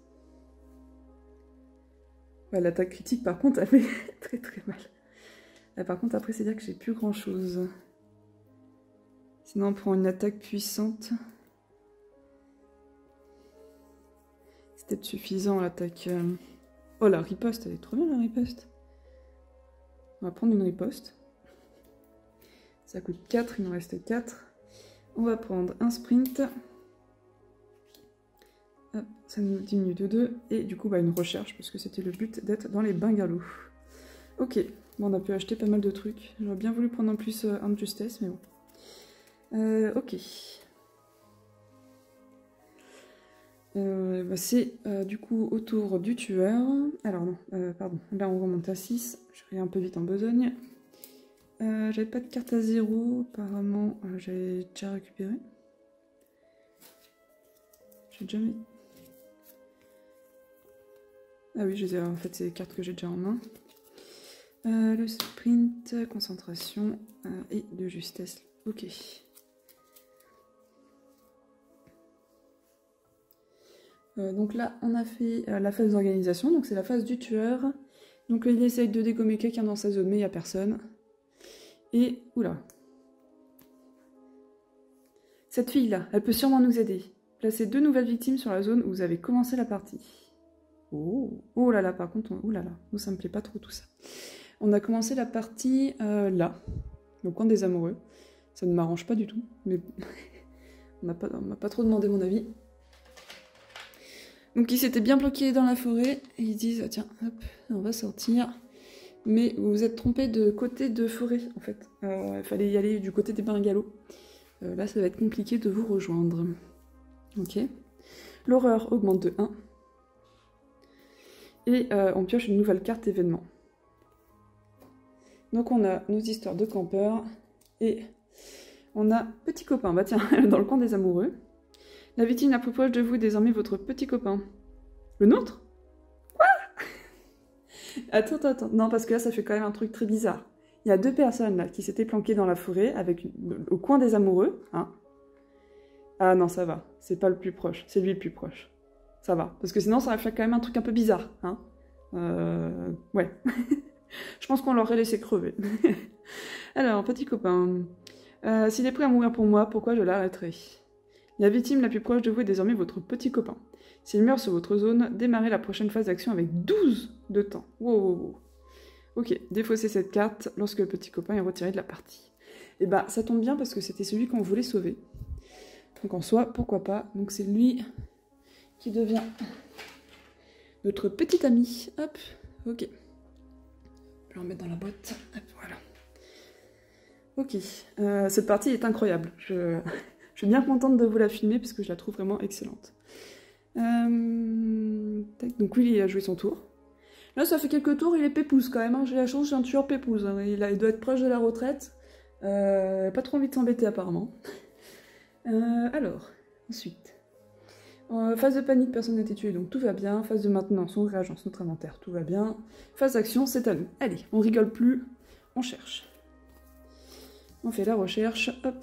Ouais, l'attaque critique, par contre, elle fait très très mal. Par contre, après, c'est dire que j'ai plus grand chose. Sinon, on prend une attaque puissante. C'est peut-être suffisant, l'attaque. Oh, la riposte, elle est trop bien, la riposte. On va prendre une riposte. Ça coûte 4, il nous reste 4. On va prendre un sprint. Hop, ça nous diminue de 2. Et du coup, bah, une recherche, parce que c'était le but d'être dans les bungalows. Ok, bon, on a pu acheter pas mal de trucs. J'aurais bien voulu prendre en plus un de justesse, mais bon. Ok. Bah c'est du coup au tour du tueur. Alors non, pardon, là on remonte à 6. Je vais un peu vite en besogne. J'avais pas de carte à 0, apparemment j'avais déjà récupéré. J'ai déjà mis. Ah oui, en fait c'est les cartes que j'ai déjà en main. Le sprint, concentration et de justesse. Ok. Donc là, on a fait la phase d'organisation, donc c'est la phase du tueur. Donc il essaye de dégommer quelqu'un dans sa zone, mais il n'y a personne. Et, oula. Cette fille-là, elle peut sûrement nous aider. Placez 2 nouvelles victimes sur la zone où vous avez commencé la partie. Oh là là, par contre, oh là là, nous ça me plaît pas trop tout ça. On a commencé la partie là, au coin des amoureux. Ça ne m'arrange pas du tout, mais on m'a pas trop demandé mon avis. Donc ils s'étaient bien bloqués dans la forêt, et ils disent, ah, tiens, hop, on va sortir. Mais vous vous êtes trompé de côté de forêt, en fait. Il fallait y aller du côté des bungalows. Là, ça va être compliqué de vous rejoindre. Ok. L'horreur augmente de 1. Et on pioche une nouvelle carte événement. Donc on a nos histoires de campeurs. Et on a petit copain. Bah tiens, dans le coin des amoureux. La victime la plus proche de vous est désormais votre petit copain. Le nôtre? Quoi? Attends. Non, parce que là, ça fait quand même un truc très bizarre. Il y a 2 personnes là qui s'étaient planquées dans la forêt au coin des amoureux. Hein. Ah non, ça va. C'est pas le plus proche. C'est lui le plus proche. Ça va. Parce que sinon, ça aurait fait quand même un truc un peu bizarre. Hein. Ouais. Je pense qu'on l'aurait laissé crever. Alors, petit copain. S'il est prêt à mourir pour moi, pourquoi je l'arrêterai? La victime la plus proche de vous est désormais votre petit copain. S'il meurt sur votre zone, démarrez la prochaine phase d'action avec 12 de temps. Wow. Ok, défaussez cette carte lorsque le petit copain est retiré de la partie. Et bah, ça tombe bien parce que c'était celui qu'on voulait sauver. Donc en soi, pourquoi pas. Donc c'est lui qui devient notre petit ami. Hop, ok. Je vais en mettre dans la boîte. Hop, voilà. Ok, cette partie est incroyable. Je suis bien contente de vous la filmer parce que je la trouve vraiment excellente. Donc Willy il a joué son tour. Là ça fait quelques tours, il est pépouze quand même. Hein. J'ai la chance, j'ai un tueur pépouze. Hein. Il doit être proche de la retraite. Pas trop envie de s'embêter apparemment. Alors, ensuite. Phase de panique, personne n'a été tué, donc tout va bien. Phase de maintenance, on réagence notre inventaire, tout va bien. Phase d'action, c'est à nous. Allez, on rigole plus. on cherche. On fait la recherche, hop.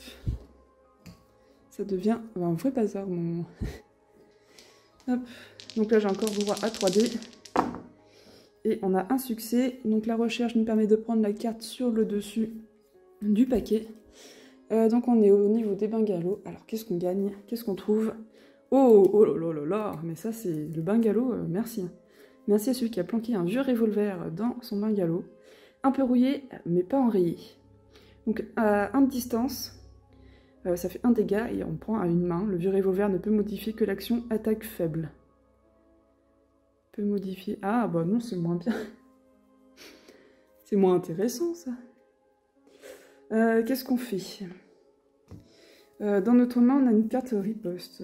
Ça devient un vrai bazar, mon... Hop. Donc là, j'ai encore droit à 3D. Et on a un succès. Donc la recherche nous permet de prendre la carte sur le dessus du paquet. Donc on est au niveau des bungalows. Alors qu'est-ce qu'on gagne? Qu'est-ce qu'on trouve? Oh, oh là là là là. Mais ça, c'est le bungalow, merci. Merci à celui qui a planqué un vieux revolver dans son bungalow. Un peu rouillé, mais pas enrayé. Donc à 1 de distance, ça fait 1 dégât et on prend à une main. Le vieux revolver ne peut modifier que l'action attaque faible. Peut modifier... Ah bah non, c'est moins bien. C'est moins intéressant ça. Qu'est-ce qu'on fait? Dans notre main, on a une carte riposte.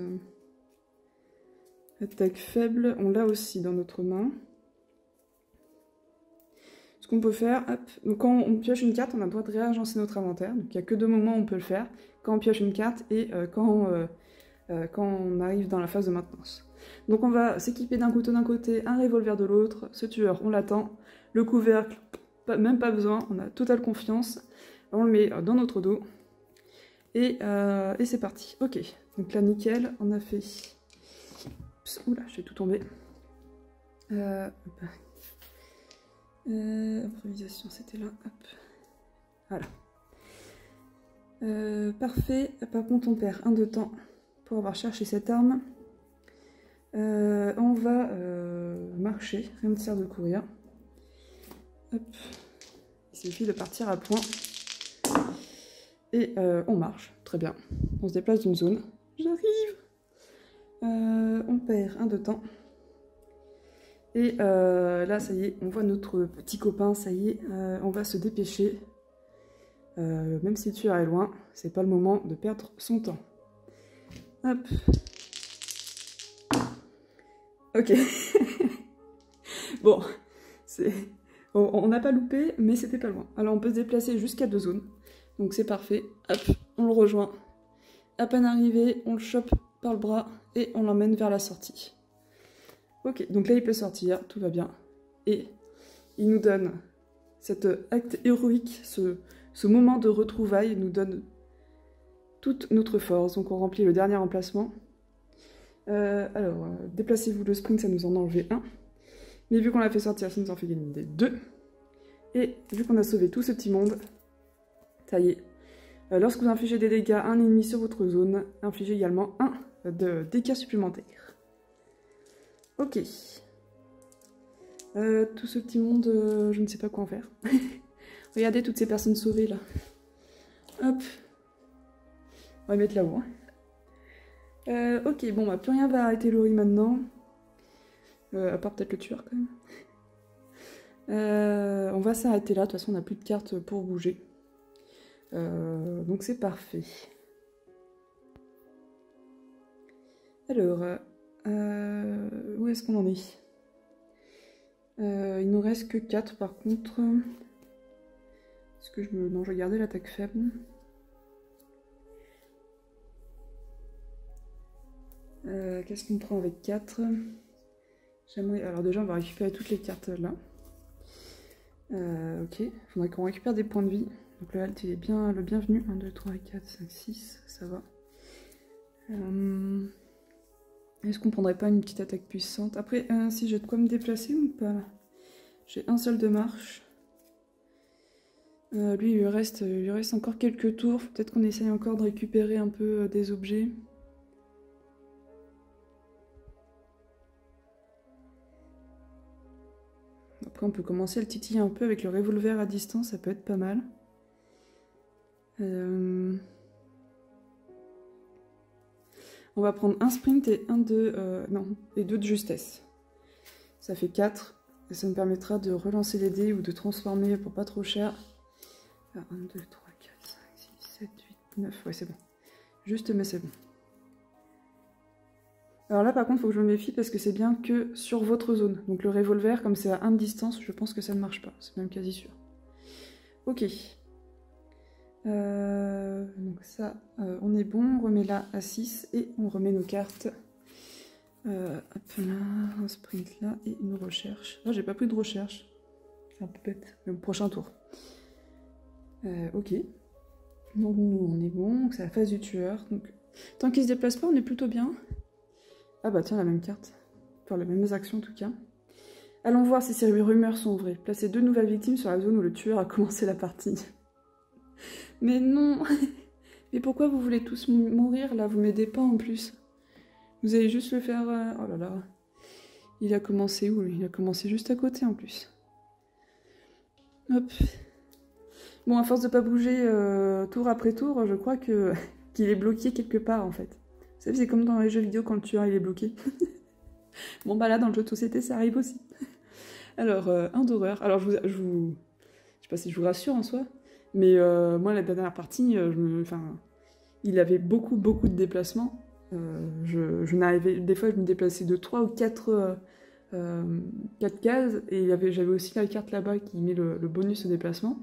Attaque faible, on l'a aussi dans notre main. Ce qu'on peut faire, hop, donc quand on pioche une carte, on a le droit de réagencer notre inventaire. Donc il n'y a que 2 moments où on peut le faire. Quand on pioche une carte et quand on arrive dans la phase de maintenance. Donc on va s'équiper d'un couteau d'un côté, un revolver de l'autre. Ce tueur, on l'attend. Le couvercle, même pas besoin, on a totale confiance. On le met dans notre dos. Et c'est parti. Ok, donc là nickel, on a fait... Oula, j'ai tout tombé. Improvisation, c'était là. Hop. Voilà. Parfait. Par contre, on perd 1 de temps pour avoir cherché cette arme. On va marcher, rien ne sert de courir. Hop. Il suffit de partir à point. Et on marche, très bien. On se déplace d'une zone. J'arrive. On perd 1 de temps. Et là, ça y est, on voit notre petit copain, ça y est, on va se dépêcher. Même si le tueur est loin, c'est pas le moment de perdre son temps. Hop. Ok. Bon, on n'a pas loupé, mais c'était pas loin. Alors on peut se déplacer jusqu'à 2 zones. Donc c'est parfait. Hop, on le rejoint. À peine arrivé, on le chope par le bras et on l'emmène vers la sortie. Ok, donc là il peut sortir, tout va bien. Et il nous donne cet acte héroïque, ce moment de retrouvailles, nous donne toute notre force. Donc on remplit le dernier emplacement. Alors, déplacez-vous le sprint, ça nous en a enlevé 1. Mais vu qu'on l'a fait sortir, ça nous en fait gagner 2. Et vu qu'on a sauvé tout ce petit monde, ça y est. Lorsque vous infligez des dégâts à un ennemi sur votre zone, infligez également 1 de dégâts supplémentaires. Ok. Tout ce petit monde, je ne sais pas quoi en faire. Regardez toutes ces personnes sauvées là. Hop. On va les mettre là-haut. Ok, bon, bah, plus rien va arrêter Laurie maintenant. À part peut-être le tueur quand même. On va s'arrêter là, de toute façon on n'a plus de cartes pour bouger. Donc c'est parfait. Alors, où est-ce qu'on en est? Il nous reste que 4 par contre. Est-ce que non, je vais garder l'attaque faible. Qu'est-ce qu'on prend avec 4? Alors déjà on va récupérer toutes les cartes là. Ok, il faudrait qu'on récupère des points de vie. Donc le halt il est bien le bienvenu. 1, 2, 3, 4, 5, 6, ça va. Est-ce qu'on prendrait pas une petite attaque puissante? Après, si j'ai de quoi me déplacer ou pas? J'ai un seul de marche. Lui, il lui reste encore quelques tours. Peut-être qu'on essaye encore de récupérer un peu des objets. Après, on peut commencer à le titiller un peu avec le revolver à distance. Ça peut être pas mal. On va prendre un sprint et et 2 de justesse. Ça fait 4. Et ça me permettra de relancer les dés ou de transformer pour pas trop cher. 1, 2, 3, 4, 5, 6, 7, 8, 9. Ouais, c'est bon. Juste, mais c'est bon. Alors là, par contre, il faut que je me méfie parce que c'est bien que sur votre zone. Donc le revolver, comme c'est à 1 de distance, je pense que ça ne marche pas. C'est même quasi sûr. Ok. Donc ça, on est bon. On remet là à 6 et on remet nos cartes. Hop là, un sprint là et une recherche. Là, j'ai pas pris de recherche. C'est un peu bête. Mais au prochain tour. Ok. Donc nous on est bon, c'est la phase du tueur. Donc, tant qu'il se déplace pas, on est plutôt bien. Ah bah tiens, la même carte. Enfin, les mêmes actions en tout cas. Allons voir si ces rumeurs sont vraies. Placez 2 nouvelles victimes sur la zone où le tueur a commencé la partie. Mais non. Mais pourquoi vous voulez tous mourir là? Vous m'aidez pas en plus. Vous allez juste le faire... Oh là là. Il a commencé où lui? Il a commencé juste à côté en plus. Hop. Bon, à force de pas bouger tour après tour, je crois que qu'il est bloqué quelque part en fait. Vous savez, c'est comme dans les jeux vidéo quand le tueur il est bloqué. Bon bah là, dans le jeu de société, ça arrive aussi. Alors, un d'horreur. Alors, je sais pas si je vous rassure en soi, mais moi, la dernière partie, il avait beaucoup de déplacements. Je n'arrivais... Des fois, je me déplaçais de 3 ou 4 cases, et j'avais aussi la carte là-bas qui met le bonus au déplacement.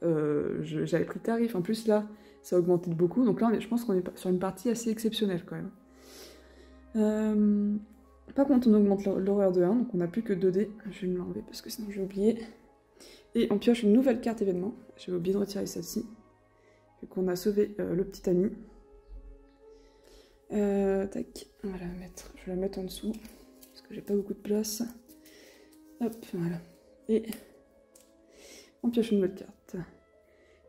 J'avais pris tarif. En plus, là, ça a augmenté de beaucoup. Donc là, je pense qu'on est sur une partie assez exceptionnelle, quand même. Par contre, on augmente l'horreur de 1, donc on n'a plus que 2 dés. Je vais me l'enlever parce que sinon j'ai oublié. Et on pioche une nouvelle carte événement. J'avais oublié de retirer celle-ci. Vu qu'on a sauvé le petit ami. Tac, on va la mettre. Je vais la mettre en dessous parce que j'ai pas beaucoup de place. Hop, voilà. Et on pioche une nouvelle carte.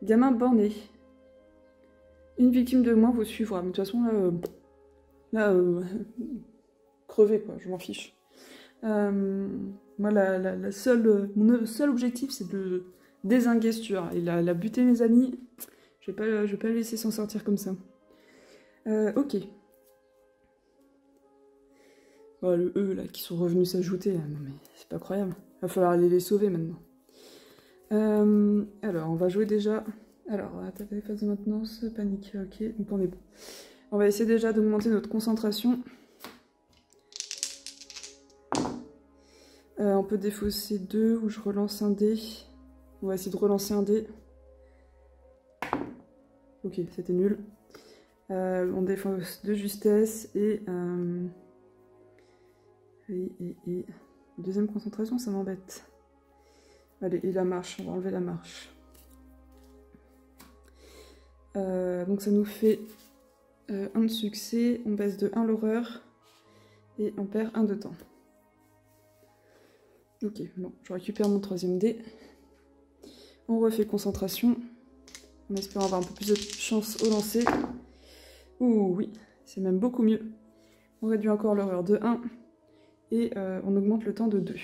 Gamin borné. Une victime de moins vous suivra. Mais de toute façon, là crever quoi, je m'en fiche. Moi, mon seul objectif, c'est de dézinguer ce tueur. Il a buté mes amis. Je vais pas le laisser s'en sortir comme ça. Ok. Oh, le E, là, qui sont revenus s'ajouter. Non, mais c'est pas croyable. Il va falloir aller les sauver, maintenant. Alors, on va jouer déjà... Alors, attaque les phases de maintenance, panique, ok. Donc, on est bon. On va essayer déjà d'augmenter notre concentration. On peut défausser 2 ou je relance un dé. On va essayer de relancer un dé. Ok, c'était nul. On défausse de justesse et... Deuxième concentration, ça m'embête. Allez, et la marche, on va enlever la marche. Donc ça nous fait 1 de succès, on baisse de 1 l'horreur et on perd 1 de temps. Ok, bon, je récupère mon 3e dé. On refait concentration, en espérant avoir un peu plus de chance au lancer. Ouh oui, c'est même beaucoup mieux. On réduit encore l'horreur de 1 et on augmente le temps de 2.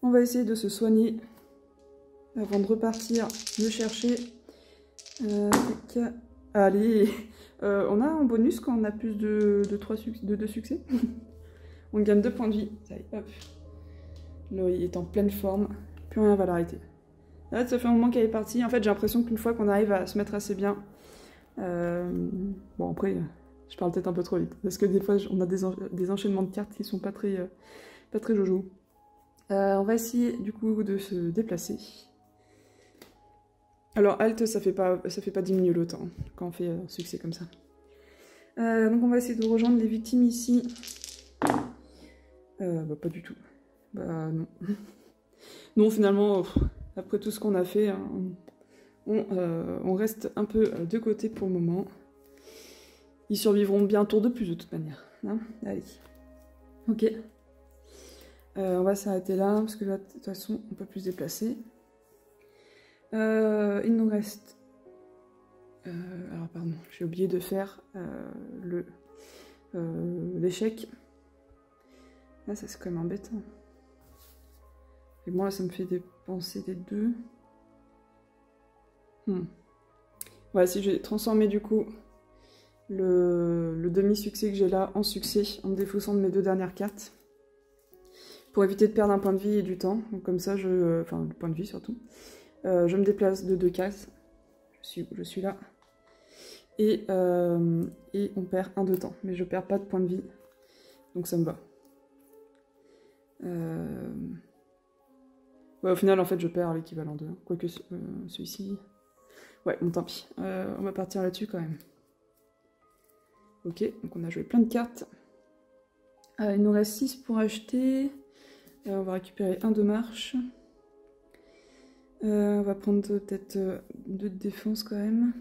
On va essayer de se soigner avant de repartir le chercher. Allez, on a un bonus quand on a plus de 2 succès. On gagne 2 points de vie. Ça y est, hop. Là, il est en pleine forme. Plus rien va l'arrêter. Là, ça fait un moment qu'elle est partie. En fait, j'ai l'impression qu'une fois qu'on arrive à se mettre assez bien... Bon, après, je parle peut-être un peu trop vite. Parce que des fois, on a des enchaînements de cartes qui sont pas très jojo. On va essayer, du coup, de se déplacer. Alors, Alt, ça fait pas diminuer le temps quand on fait un succès comme ça. Donc, on va essayer de rejoindre les victimes ici. Bah, pas du tout. Bah, non. Non, finalement, après tout ce qu'on a fait, hein, on reste un peu de côté pour le moment. Ils survivront bien un tour de plus, de toute manière. Hein, allez. Ok. On va s'arrêter là, parce que là, de toute façon, on peut plus se déplacer. Il nous reste... alors, pardon, j'ai oublié de faire l'échec. Là, ça c'est quand même embêtant. Et moi, là, ça me fait dépenser des 2. Voilà, si j'ai transformé du coup le demi-succès que j'ai là en succès en me défaussant de mes 2 dernières cartes. Pour éviter de perdre un point de vie et du temps. Donc comme ça, enfin, le point de vie surtout. Je me déplace de 2 cases. Je suis là. Et on perd 1 de temps. Mais je perds pas de point de vie. Donc ça me va. Ouais, au final, en fait, je perds l'équivalent de 1. Quoique celui-ci... Ouais, bon, tant pis. On va partir là-dessus quand même. Ok, donc on a joué plein de cartes. Il nous reste 6 pour acheter. On va récupérer 1 de marche. On va prendre peut-être 2 de défense quand même.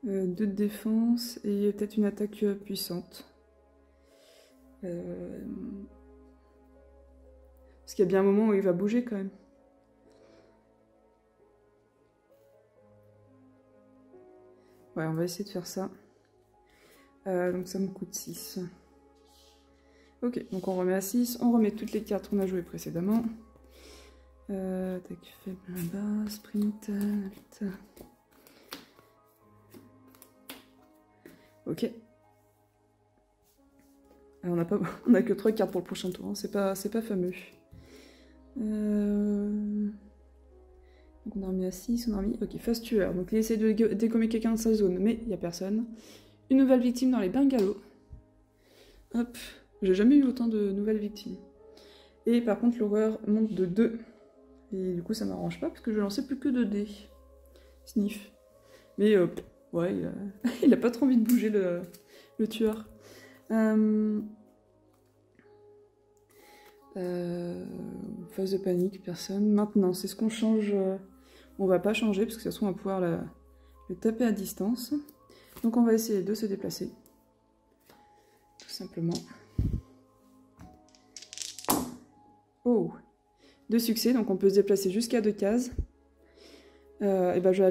Deux de défense et peut-être une attaque puissante. Parce qu'il y a bien un moment où il va bouger quand même. Ouais, on va essayer de faire ça. Donc ça me coûte 6. Ok, donc on remet à 6. On remet toutes les cartes qu'on a jouées précédemment. Attaque faible là-bas, sprint, vite. Ok. Alors on a que 3 cartes pour le prochain tour, hein. C'est pas fameux. Donc on a remis à 6, on a remis... Ok, phase tueur. Donc il essaie de dégommer quelqu'un de sa zone, mais il n'y a personne. Une nouvelle victime dans les bungalows. Hop, j'ai jamais eu autant de nouvelles victimes. Et par contre l'horreur monte de 2. Et du coup ça m'arrange pas, parce que je lançais plus que 2 dés. Sniff. Mais ouais, il a pas trop envie de bouger le tueur. Phase de panique, personne. Maintenant, c'est ce qu'on change. On va pas changer parce que de toute façon, on va pouvoir le taper à distance. Donc, on va essayer de se déplacer. Tout simplement. Oh! 2 succès, donc on peut se déplacer jusqu'à 2 cases. Et ben, je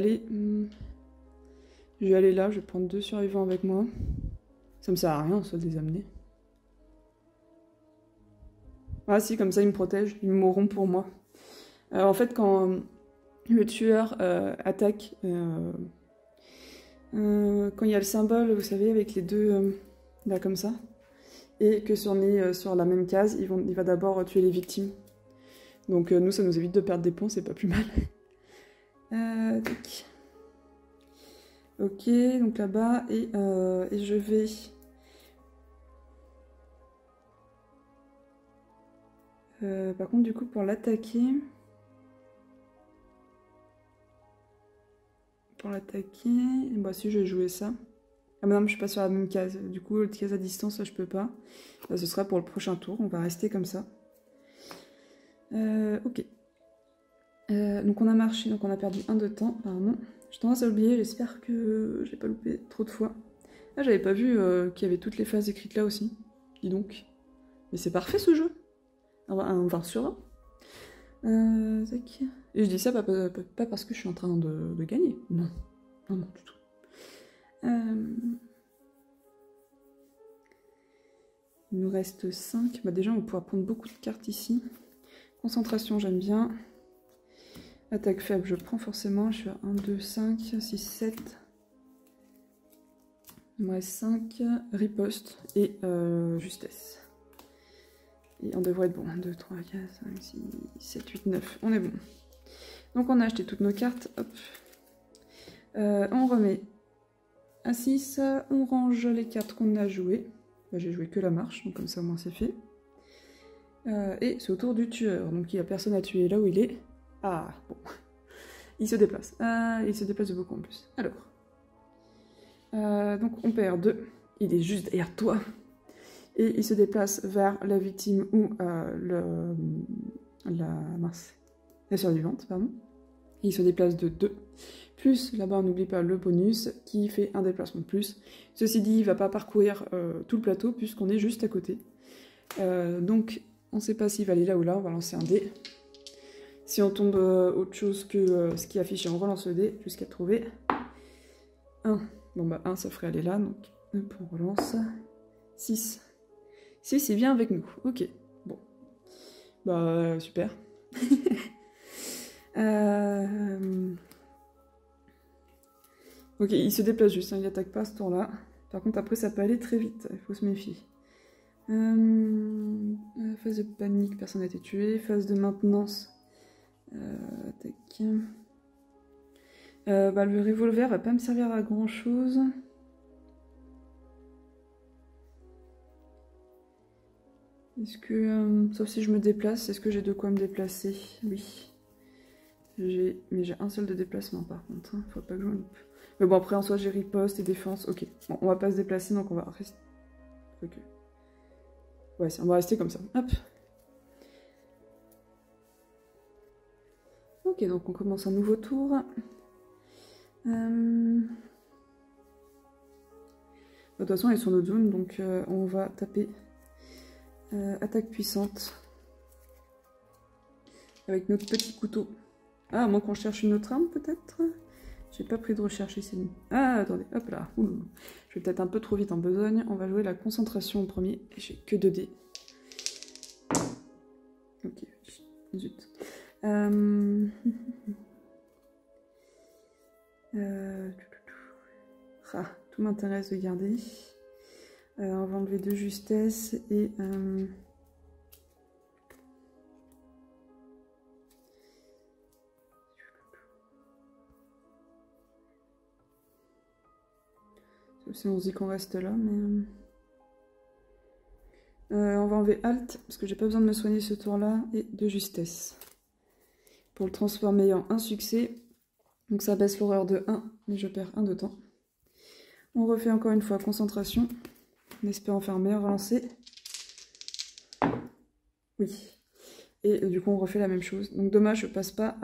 vais aller là, je vais prendre 2 survivants avec moi. Ça me sert à rien, on soit des amener. Ah si, comme ça ils me protègent, ils mourront pour moi. En fait, quand le tueur attaque, quand il y a le symbole, vous savez, avec les deux, là comme ça, et que si on est sur la même case, il va d'abord tuer les victimes. Donc nous, ça nous évite de perdre des points, c'est pas plus mal. Tac. Ok, donc là-bas, et je vais... par contre, du coup, pour l'attaquer... Bah si, je vais jouer ça. Ah mais non, mais je suis pas sur la même case. Du coup, l'autre case à distance, là, je peux pas. Là, ce sera pour le prochain tour. On va rester comme ça. Ok. Donc on a marché, donc on a perdu 1 de temps, apparemment. J'ai tendance à oublier, j'espère que j'ai pas loupé trop de fois. Ah, j'avais pas vu qu'il y avait toutes les phases écrites là aussi. Dis donc. Mais c'est parfait ce jeu. Un 20 sur 20. Tac. Et je dis ça pas parce que je suis en train de gagner. Non. Non, non, du tout. Il nous reste 5. Bah déjà, on va pouvoir prendre beaucoup de cartes ici. Concentration, j'aime bien. Attaque faible, je prends forcément. Je suis à 1, 2, 5, 6, 7. Il me reste 5. Riposte et justesse. Et on devrait être bon. 1, 2, 3, 4, 5, 6, 7, 8, 9. On est bon. Donc on a acheté toutes nos cartes. Hop. On remet à 6. On range les cartes qu'on a jouées. Bah, j'ai joué que la marche, donc comme ça au moins c'est fait. Et c'est au tour du tueur. Donc il n'y a personne à tuer là où il est. Ah, bon. Il se déplace. Il se déplace de beaucoup en plus. Alors. Donc on perd 2. Il est juste derrière toi. Et il se déplace vers la victime ou la survivante, pardon. Et il se déplace de 2. Plus, là-bas, on n'oublie pas le bonus qui fait un déplacement de plus. Ceci dit, il ne va pas parcourir tout le plateau puisqu'on est juste à côté. Donc, on ne sait pas s'il va aller là ou là. On va lancer un dé. Si on tombe autre chose que ce qui est affiché, on relance le dé jusqu'à trouver 1. Bon, bah 1, ça ferait aller là. Donc, on relance. 6. 6, il vient avec nous. Ok. Bon. Bah, super. Ok, il se déplace juste, hein, il attaque pas à ce tour-là. Par contre, après, ça peut aller très vite, il faut se méfier. Phase de panique, personne n'a été tué. Phase de maintenance. Tac. Bah, le revolver va pas me servir à grand-chose. Est-ce que... sauf si je me déplace, est-ce que j'ai de quoi me déplacer? Oui. Mais j'ai un seul de déplacement, par contre. Hein. Faut pas que je me loupe. Mais bon, après, en soi, j'ai riposte et défense. Ok, bon, on va pas se déplacer, donc on va Ok. Ouais, on va rester comme ça. Hop. Ok, donc on commence un nouveau tour. De toute façon, elle est sur notre zone, donc on va taper attaque puissante avec notre petit couteau. Ah, à moins qu'on cherche une autre arme, peut-être. J'ai pas pris de recherche ici. Ah, attendez, hop là. Ouh, je vais peut-être un peu trop vite en besogne. On va jouer la concentration en premier. J'ai que 2 dés. Ok, zut. Ah, tout m'intéresse de garder. On va enlever 2 justesse et... si on se dit qu'on reste là, mais... on va enlever Alt, parce que j'ai pas besoin de me soigner ce tour-là, et 2 justesse. Pour le transformer en un succès. Donc ça baisse l'horreur de 1, mais je perds 1 de temps. On refait encore une fois concentration, en espérant faire un meilleur lancer. Oui. Et du coup on refait la même chose. Donc dommage, je passe pas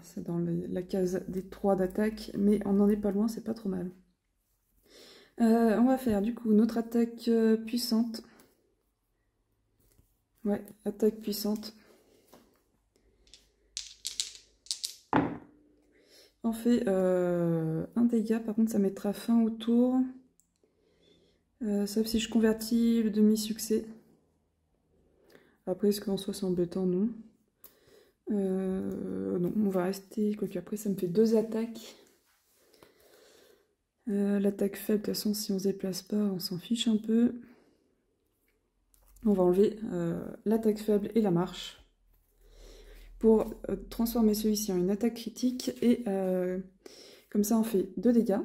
c'est dans la case des 3 d'attaque, mais on n'en est pas loin, c'est pas trop mal. On va faire du coup notre attaque puissante. Ouais, attaque puissante. On fait un dégât, par contre ça mettra fin au tour. Sauf si je convertis le demi-succès. Après, est-ce qu'en soi c'est embêtant? Non. Non, on va rester. Quoique après, ça me fait 2 attaques. L'attaque faible, de toute façon, si on se déplace pas, on s'en fiche un peu. On va enlever l'attaque faible et la marche. Pour transformer celui-ci en une attaque critique. Et comme ça, on fait 2 dégâts.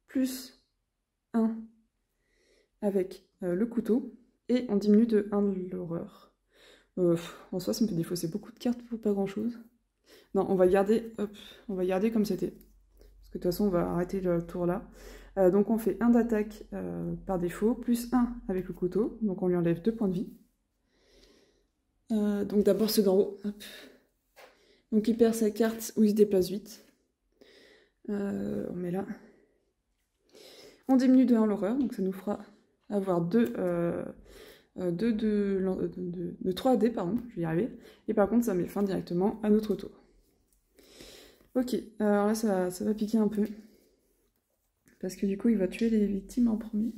Plus 1 avec le couteau. Et on diminue de 1 l'horreur. En soi, ça me fait défausser beaucoup de cartes pour pas grand chose. Non, on va garder, hop, on va garder comme c'était. Parce que de toute façon, on va arrêter le tour là. Donc on fait 1 d'attaque par défaut, plus 1 avec le couteau. Donc on lui enlève 2 points de vie. Donc d'abord ceux d'en haut. Hop. Donc il perd sa carte où il se déplace vite. On met là. On diminue de 1 l'horreur, donc ça nous fera avoir 3 dés, pardon, je vais y arriver. Et par contre, ça met fin directement à notre tour. Ok, alors là, ça va piquer un peu. Parce que du coup, il va tuer les victimes en premier.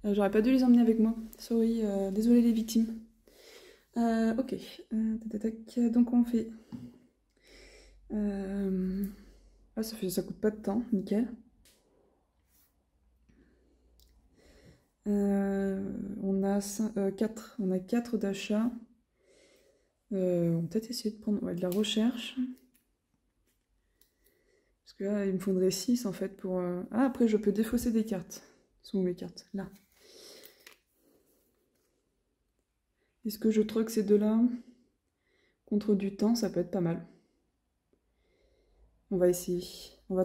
J'aurais pas dû les emmener avec moi. Sorry, désolé les victimes. Ok, donc on fait... Ah, ça coûte pas de temps, nickel. On a 4 d'achat. On va peut-être essayer de prendre de la recherche. Parce que là, il me faudrait 6 en fait pour... Ah, après, je peux défausser des cartes. Sont où mes cartes? Là. Est-ce que je truc ces deux-là contre du temps? Ça peut être pas mal. On va essayer.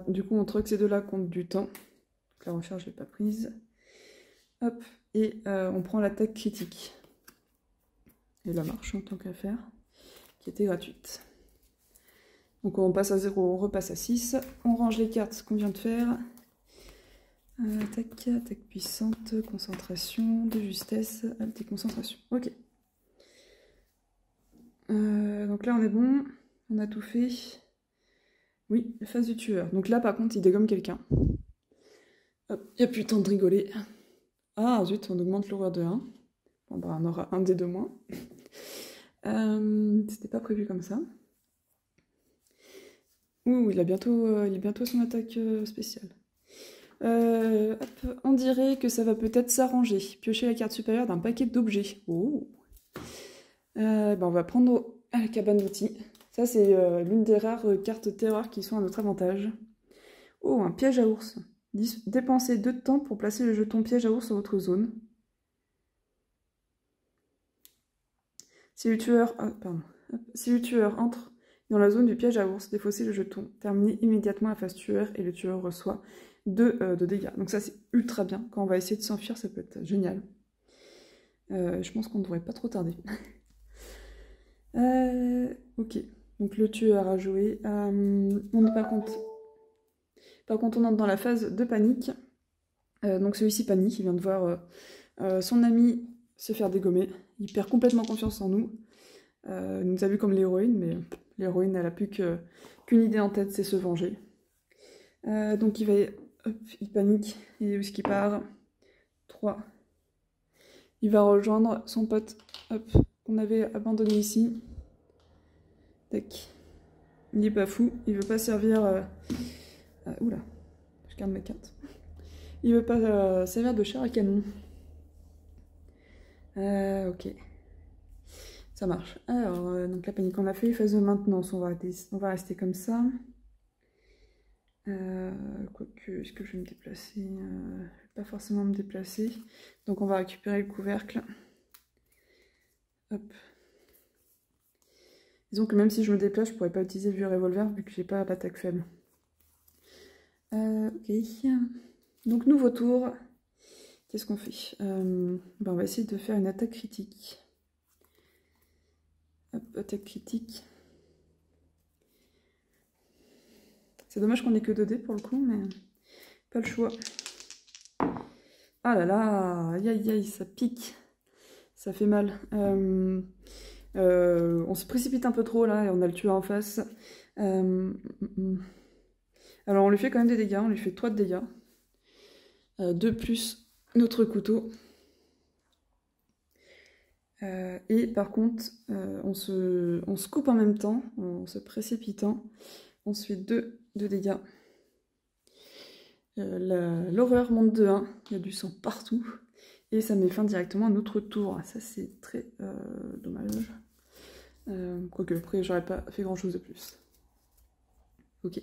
Du coup, on truc ces deux-là contre du temps. Donc, la recherche, je l'ai pas prise. Hop. Et on prend l'attaque critique. Et la marche en tant qu'affaire, qui était gratuite. Donc on passe à 0, on repasse à 6. On range les cartes qu'on vient de faire. Attaque puissante, concentration, de justesse, alt et concentration. Ok. Donc là on est bon. On a tout fait. Oui, phase du tueur. Donc là par contre il dégomme quelqu'un. Hop, il n'y a plus le temps de rigoler. Ah zut, on augmente l'horreur de 1. Bon bah on aura un des 2 moins. C'était pas prévu comme ça. Ouh, il est bientôt son attaque spéciale. On dirait que ça va peut-être s'arranger. Piocher la carte supérieure d'un paquet d'objets. Oh. On va prendre la cabane d'outils. Ça, c'est l'une des rares cartes terreur qui sont à notre avantage. Oh, un piège à ours. Dépensez 2 de temps pour placer le jeton piège à ours sur votre zone. Si le tueur entre Dans la zone du piège à ours, défaussez le jeton. Terminez immédiatement la phase tueur et le tueur reçoit 2 de dégâts. Donc ça c'est ultra bien. Quand on va essayer de s'enfuir, ça peut être génial. Je pense qu'on ne devrait pas trop tarder. Ok. Donc le tueur a joué. On est par contre on entre dans la phase de panique. Donc celui-ci panique, il vient de voir son ami se faire dégommer. Il perd complètement confiance en nous. Il nous a vu comme l'héroïne, mais l'héroïne elle a plus qu'une idée en tête, c'est se venger. Donc il panique, et où est-ce qu'il part? 3. Il va rejoindre son pote qu'on avait abandonné ici. Tac. Il est pas fou, il veut pas servir... oula, je garde mes cartes. Il veut pas servir de chair à canon. Ok. Ça marche. Alors, donc la panique qu'on a fait, phase de maintenance, on va rester comme ça. Quoique, est-ce que je vais me déplacer? Je vais pas forcément me déplacer. Donc on va récupérer le couvercle. Hop. Disons que même si je me déplace, je pourrais pas utiliser le vieux revolver vu que j'ai pas l'attaque faible. Ok. Donc nouveau tour. Qu'est-ce qu'on fait? On va essayer de faire une attaque critique. Hop, attaque critique. C'est dommage qu'on ait que 2 dés pour le coup, mais pas le choix. Ah là là, aïe aïe aïe, ça pique. Ça fait mal. On se précipite un peu trop là et on a le tueur en face. Alors on lui fait quand même des dégâts, on lui fait 3 de dégâts. 2 plus notre couteau. Et par contre, on se coupe en même temps, en se précipitant. On se fait 2 de dégâts. L'horreur monte de 1, il y a du sang partout. Et ça met fin directement à notre tour. Ça c'est très dommage. Quoique après j'aurais pas fait grand chose de plus. Ok.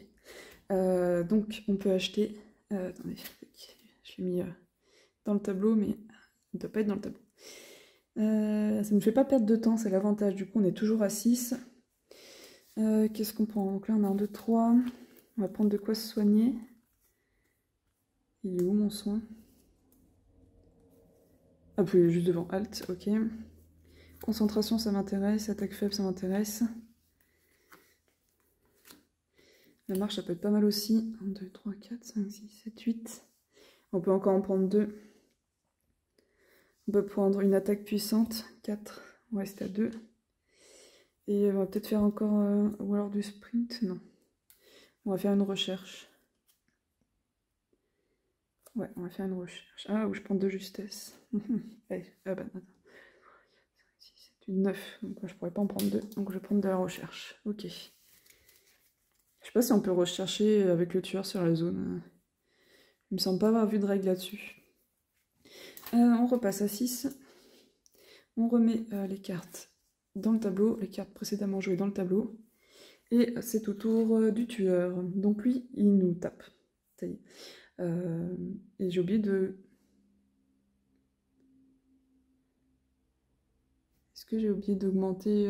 Donc on peut acheter... attendez, je l'ai mis dans le tableau, mais il ne doit pas être dans le tableau. Ça ne me fait pas perdre de temps, c'est l'avantage. Du coup on est toujours à 6. Qu'est-ce qu'on prend? Donc là on a 1, 2, 3. On va prendre de quoi se soigner. Il est où mon soin? Ah puis il est juste devant Alt, ok. Concentration ça m'intéresse, attaque faible ça m'intéresse. La marche ça peut être pas mal aussi. 1, 2, 3, 4, 5, 6, 7, 8. On peut encore en prendre 2. On peut prendre une attaque puissante, 4. On reste à 2. Et on va peut-être faire encore... ou alors du sprint, non. On va faire une recherche. Ouais, on va faire une recherche. Ah, où je prends 2 justesse. Allez, ah bah, attends. 5, 6, 7, 8, 9. Donc je pourrais pas en prendre 2. Donc je vais prendre de la recherche. Ok. Je sais pas si on peut rechercher avec le tueur sur la zone. Il me semble pas avoir vu de règle là-dessus. On repasse à 6. On remet les cartes dans le tableau. Les cartes précédemment jouées dans le tableau. Et c'est au tour du tueur. Donc lui, il nous tape. Ça y est. Et j'ai oublié de... Est-ce que j'ai oublié d'augmenter...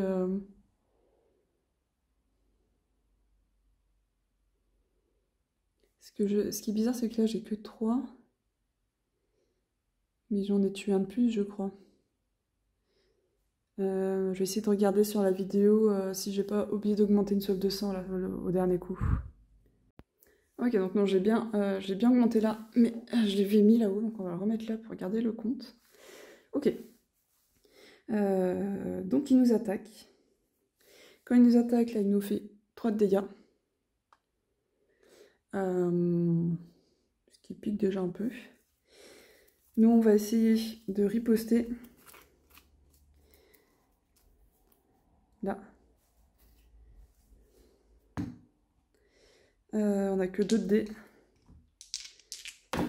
Ce qui est bizarre, c'est que là, j'ai que 3. Mais j'en ai tué un de plus, je crois. Je vais essayer de regarder sur la vidéo si j'ai pas oublié d'augmenter une soif de sang là, au dernier coup. Ok, donc non, j'ai bien augmenté là, mais je l'ai mis là-haut, donc on va le remettre là pour regarder le compte. Ok. Donc il nous attaque. Quand il nous attaque, là, il nous fait 3 de dégâts. Ce qui pique déjà un peu. Nous, on va essayer de riposter. Là. On a que 2 de dés.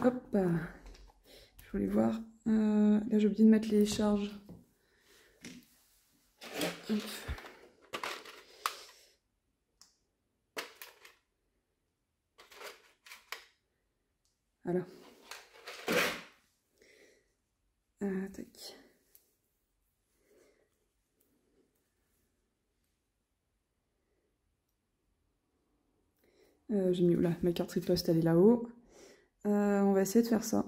Hop. Je voulais voir. Là, j'ai oublié de mettre les charges. Hop. Voilà. Tac. J'ai mis, oula, ma carte riposte, elle est là-haut. On va essayer de faire ça.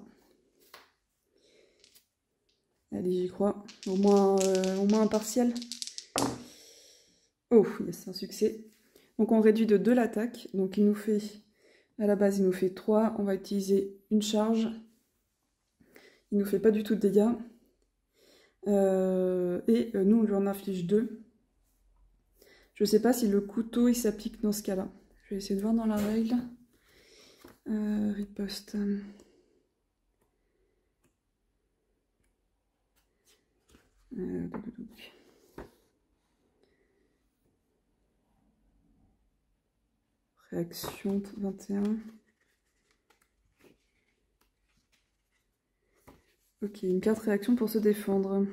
Allez, j'y crois. Au moins un partiel. Oh, yes, un succès. Donc on réduit de 2 l'attaque. Donc il nous fait, à la base, il nous fait 3. On va utiliser une charge. Il nous fait pas du tout de dégâts. Nous, on lui en inflige 2. Je sais pas si le couteau, il s'applique dans ce cas-là. Je vais essayer de voir dans la règle. Riposte. Réaction 21. Ok, une carte réaction pour se défendre.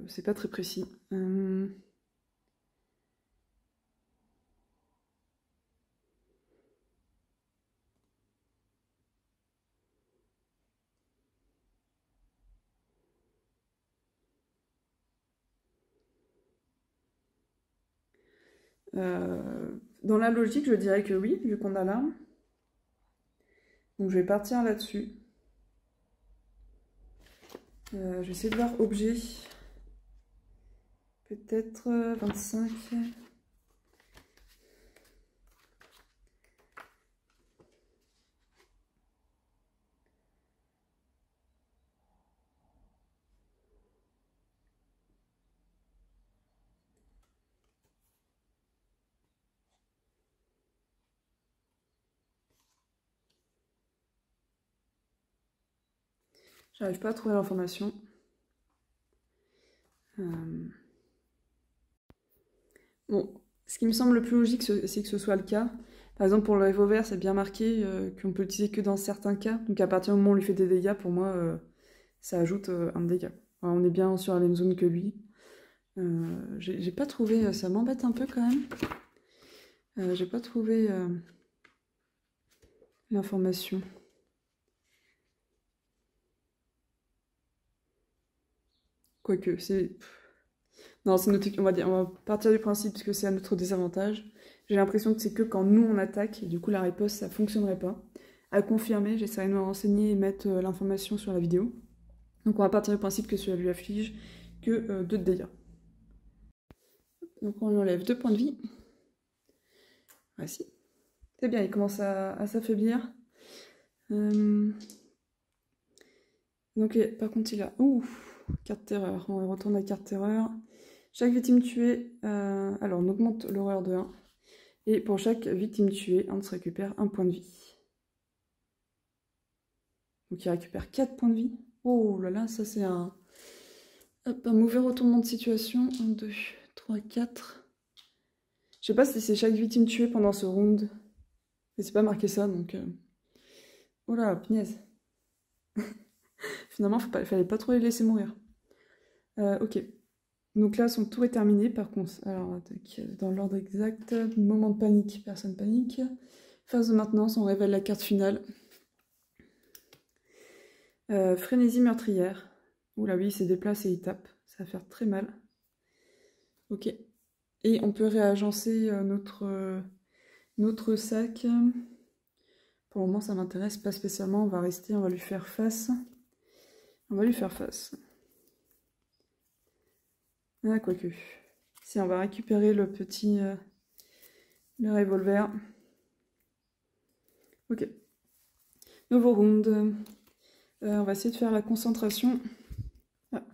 C'est pas très précis. Dans la logique, je dirais que oui, vu qu'on a l'arme. Donc je vais partir là-dessus. Je vais essayer de voir objet. Peut-être 25. J'arrive pas à trouver l'information. Bon, ce qui me semble le plus logique, c'est que ce soit le cas. Par exemple, pour le revolver, c'est bien marqué qu'on peut l'utiliser que dans certains cas. Donc à partir du moment où on lui fait des dégâts, pour moi, ça ajoute un dégât. Alors, on est bien sur la même zone que lui. J'ai pas trouvé, ça m'embête un peu quand même. J'ai pas trouvé l'information. Quoique, c'est... Non, c'est notre... on va partir du principe que c'est à notre désavantage. J'ai l'impression que c'est que quand nous on attaque, et du coup la riposte ça fonctionnerait pas. À confirmer, j'essaierai de me renseigner et mettre l'information sur la vidéo. Donc on va partir du principe que cela lui afflige que 2 de dégâts. Donc on lui enlève 2 points de vie. Voici. C'est bien, il commence à s'affaiblir. Donc par contre il a... Ouh, carte terreur. On retourne à carte terreur. Chaque victime tuée, alors on augmente l'horreur de 1. Et pour chaque victime tuée, on se récupère 1 point de vie. Donc il récupère 4 points de vie. Oh là là, ça c'est un mauvais retournement de situation. 1, 2, 3, 4. Je sais pas si c'est chaque victime tuée pendant ce round. Mais c'est pas marqué ça, donc... Oh là, punaise. Finalement, fallait pas trop les laisser mourir. Ok. Donc là, son tour est terminé, par contre. Alors, dans l'ordre exact, moment de panique, personne panique. Phase de maintenance, on révèle la carte finale. Frénésie meurtrière. Oula oui, il s'est déplacé et il tape. Ça va faire très mal. Ok. Et on peut réagencer notre sac. Pour le moment, ça m'intéresse pas spécialement. On va rester, on va lui faire face. On va lui faire face. Ah, quoique. Si, on va récupérer le petit... le revolver. Ok. Nouveau round. On va essayer de faire la concentration. Ah,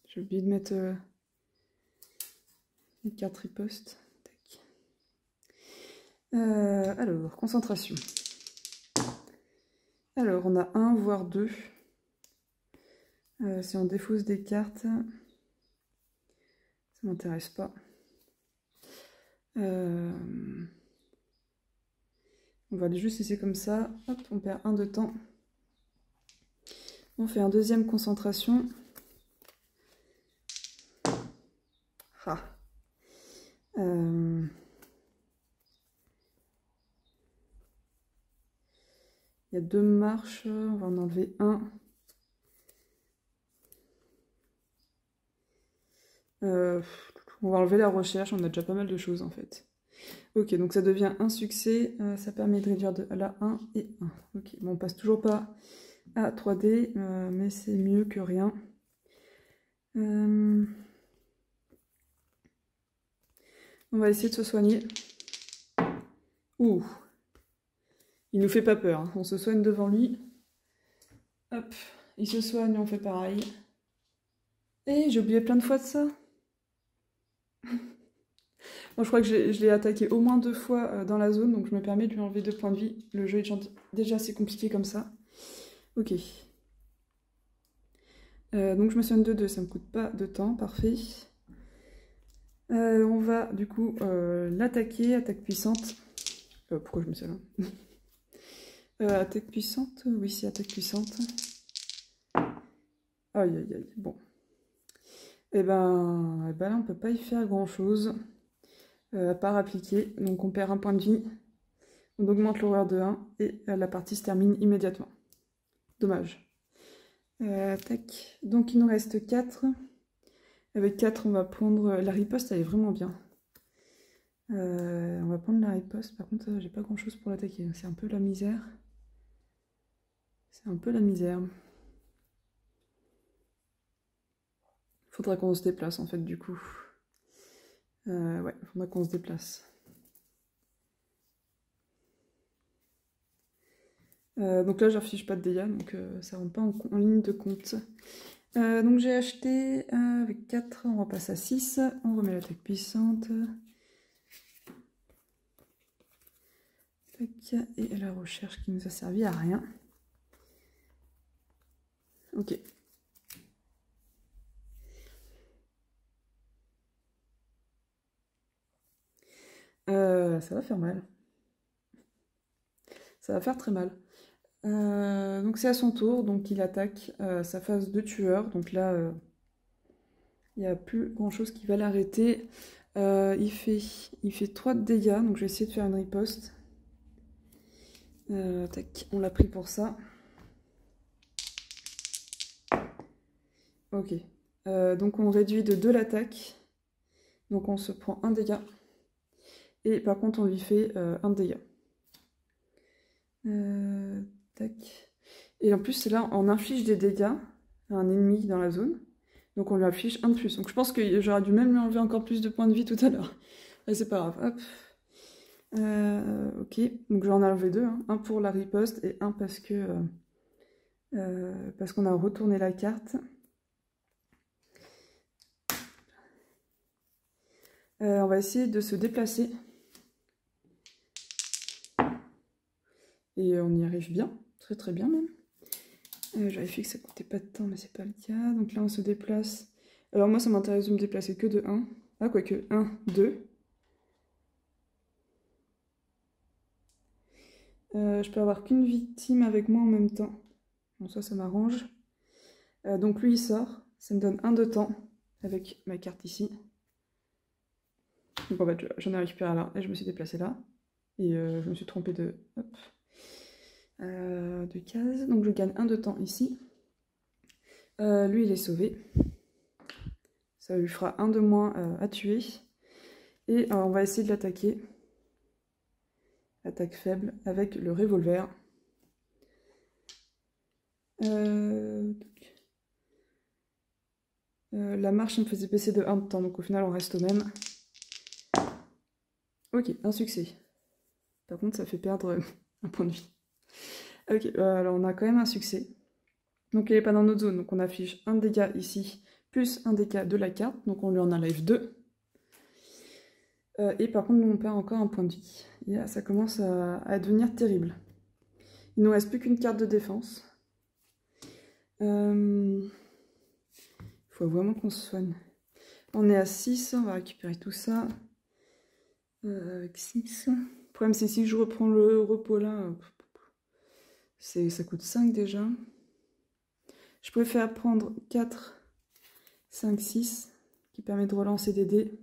j'ai oublié de mettre les cartes riposte. Alors, concentration. Alors, on a 1, voire 2. Si on défausse des cartes, ça m'intéresse pas. On va aller juste laisser comme ça. Hop, on perd 1 de temps. On fait un deuxième concentration. Ah. Il y a 2 marches, on va en enlever 1. On va enlever la recherche, on a déjà pas mal de choses en fait. Ok, donc ça devient un succès, ça permet de réduire de là 1 et 1. Ok, bon, on passe toujours pas à 3D, mais c'est mieux que rien. On va essayer de se soigner. Ouh, il nous fait pas peur, hein. On se soigne devant lui. Hop, il se soigne, on fait pareil. Et j'ai oublié plein de fois de ça. Bon, je crois que je l'ai attaqué au moins 2 fois dans la zone, donc je me permets de lui enlever 2 points de vie. Le jeu est déjà assez compliqué comme ça. Ok. Donc je me soigne de 2, ça me coûte pas de temps, parfait. On va du coup l'attaquer, attaque puissante. Pourquoi je me soigne là? Attaque puissante, oui c'est attaque puissante. Aïe aïe aïe, bon. Et ben là on peut pas y faire grand chose. À part appliquer, donc on perd un point de vie, on augmente l'horreur de 1 et la partie se termine immédiatement. Dommage. Tac. Donc il nous reste 4. Avec 4 on va prendre la riposte, elle est vraiment bien. On va prendre la riposte, par contre j'ai pas grand chose pour l'attaquer, c'est un peu la misère. C'est un peu la misère. Faudra qu'on se déplace en fait du coup. Ouais, faudra qu'on se déplace. Donc là j'affiche pas de dégâts, donc ça rentre pas en ligne de compte. Donc j'ai acheté avec 4, on repasse à 6, on remet l'attaque puissante. Tac, et la recherche qui nous a servi à rien. Ok. Ça va faire mal. Ça va faire très mal. Donc c'est à son tour, donc il attaque sa phase de tueur. Donc là, il n'y a plus grand chose qui va l'arrêter. Il fait 3 de dégâts, donc je vais essayer de faire une riposte. Tac, on l'a pris pour ça. Ok. Donc on réduit de 2 l'attaque. Donc on se prend 1 dégât. Et par contre on lui fait 1 dégât. Tac. Et en plus là on inflige des dégâts à un ennemi dans la zone. Donc on lui affiche 1 de plus. Donc je pense que j'aurais dû même lui enlever encore plus de points de vie tout à l'heure. Mais c'est pas grave. Hop. Ok. Donc j'en ai enlevé 2. Hein. Un pour la riposte et un parce qu'on a retourné la carte. On va essayer de se déplacer. Et on y arrive bien. Très très bien même. J'avais vérifié que ça coûtait pas de temps, mais c'est pas le cas. Donc là, on se déplace. Alors moi, ça m'intéresse de me déplacer que de 1. Ah, quoique, 1, 2. Je peux avoir qu'une victime avec moi en même temps. Bon, ça m'arrange. Donc lui, il sort. Ça me donne 1 de temps avec ma carte ici. Donc en fait, j'en ai récupéré là et je me suis déplacée là. Et je me suis trompée de... Hop. De cases. Donc je gagne 1 de temps ici. Lui, il est sauvé. Ça lui fera 1 de moins à tuer. Et on va essayer de l'attaquer. Attaque faible avec le revolver. La marche me faisait baisser de 1 de temps, donc au final on reste au même. Ok, un succès. Par contre ça fait perdre un point de vie. Ok, alors on a quand même un succès. Donc il n'est pas dans notre zone, donc on affiche un dégât ici, plus un dégât de la carte, donc on lui en enlève 2. Et par contre nous on perd encore un point de vie. Et là ça commence à devenir terrible. Il ne nous reste plus qu'une carte de défense. Il faut vraiment qu'on se soigne. On est à 6, on va récupérer tout ça. Avec 6. Le problème c'est si je reprends le repos là, ça coûte 5 déjà. Je préfère prendre 4, 5, 6, qui permet de relancer des dés,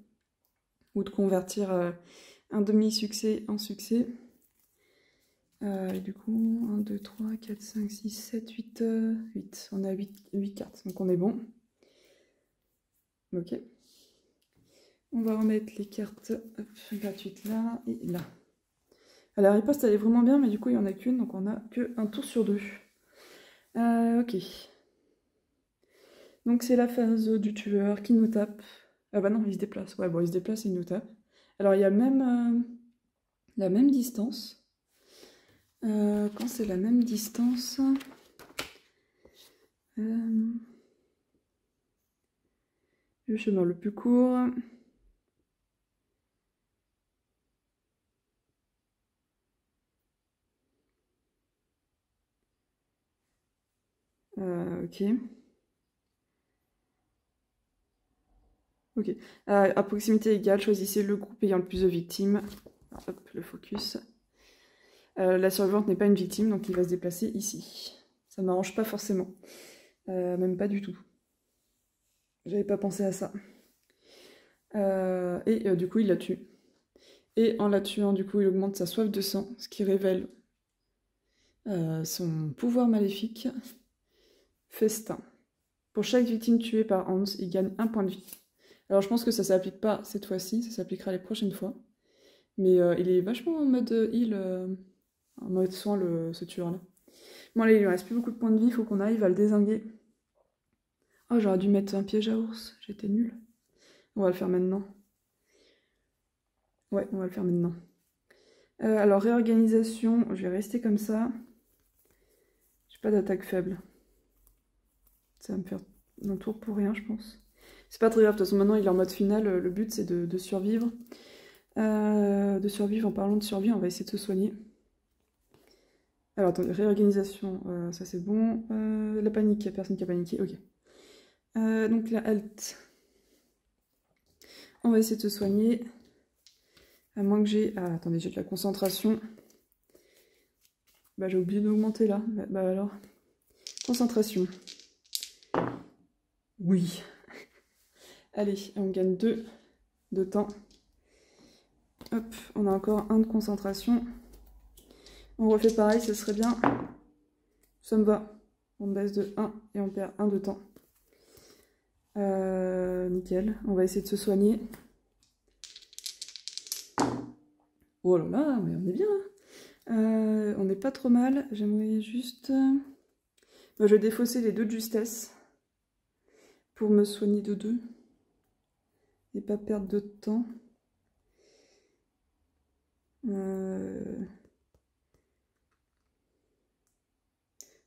ou de convertir un demi-succès en succès. Et du coup, 1, 2, 3, 4, 5, 6, 7, 8, 8. On a 8 cartes, donc on est bon. Ok. On va remettre les cartes gratuites là et là. Alors, la riposte, elle est vraiment bien, mais du coup, il n'y en a qu'une, donc on n'a qu'un tour sur 2. Ok. Donc, c'est la phase du tueur qui nous tape. Ah bah non, il se déplace. Ouais, bon, il se déplace et il nous tape. Alors, il y a même la même distance. Quand c'est la même distance... le chemin le plus court... ok. Ok. À proximité égale, choisissez le groupe ayant le plus de victimes. Alors, hop, le focus. La survivante n'est pas une victime, donc il va se déplacer ici. Ça m'arrange pas forcément. Même pas du tout. J'avais pas pensé à ça. Du coup, il la tue. Et en la tuant, du coup, il augmente sa soif de sang, ce qui révèle son pouvoir maléfique. Festin. Pour chaque victime tuée par Hans, il gagne 1 point de vie. Alors je pense que ça s'applique pas cette fois-ci, ça s'appliquera les prochaines fois. Mais il est vachement en mode heal, en mode soin, ce tueur-là. Bon allez, il lui reste plus beaucoup de points de vie, il faut qu'on arrive à le dézinguer. Oh, j'aurais dû mettre un piège à ours, j'étais nulle. On va le faire maintenant. Ouais, on va le faire maintenant. Alors, réorganisation, je vais rester comme ça. J'ai pas d'attaque faible. Ça va me faire un tour pour rien, je pense. C'est pas très grave, de toute façon, maintenant il est en mode final. Le but, c'est de survivre. De survivre, en parlant de survie, on va essayer de se soigner. Alors, attendez, réorganisation, ça c'est bon. La panique, il n'y a personne qui a paniqué, ok. Donc, la halte. On va essayer de se soigner. À moins que j'ai... Ah, attendez, j'ai de la concentration. Bah, j'ai oublié d'augmenter là. Bah alors... Concentration. Oui. Allez, on gagne 2 de temps. Hop, on a encore 1 de concentration. On refait pareil, ce serait bien. Ça me va. On baisse de 1 et on perd 1 de temps. Nickel. On va essayer de se soigner. Oh là là, mais on est bien. On n'est pas trop mal. J'aimerais juste... je vais défausser les 2 de justesse pour me soigner de 2 et pas perdre de temps.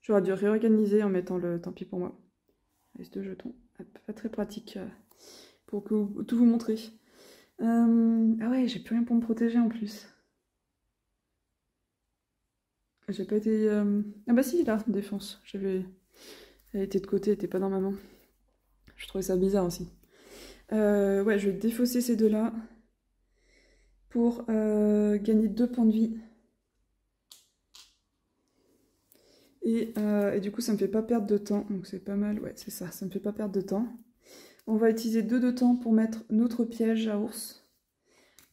J'aurais dû réorganiser en mettant le tant pis pour moi. Reste 2 jetons. Pas très pratique pour tout vous montrer. Ah ouais, j'ai plus rien pour me protéger en plus. J'ai pas été... Ah bah si, là, défense. Elle était de côté, elle était pas dans ma main. Je trouvais ça bizarre aussi. Ouais, je vais défausser ces 2-là pour gagner 2 points de vie. Et du coup, ça me fait pas perdre de temps. Donc c'est pas mal. Ouais, c'est ça. Ça me fait pas perdre de temps. On va utiliser 2 de temps pour mettre notre piège à ours.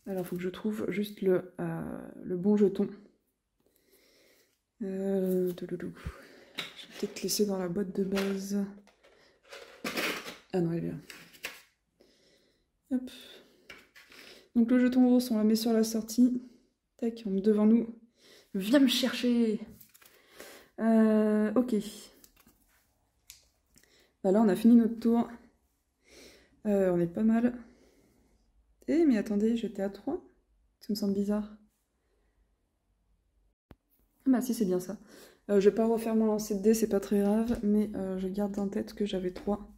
Alors, il faut que je trouve juste le bon jeton. Je vais peut-être laisser dans la boîte de base. Ah non, elle est là. Hop. Donc le jeton ours, on la met sur la sortie. Tac, on met devant nous. Viens me chercher. Ok. Bah là, on a fini notre tour. On est pas mal. Eh, mais attendez, j'étais à 3. Ça me semble bizarre. Ah bah si, c'est bien ça. Je vais pas refaire mon lancer de dés, c'est pas très grave, mais je garde en tête que j'avais 3.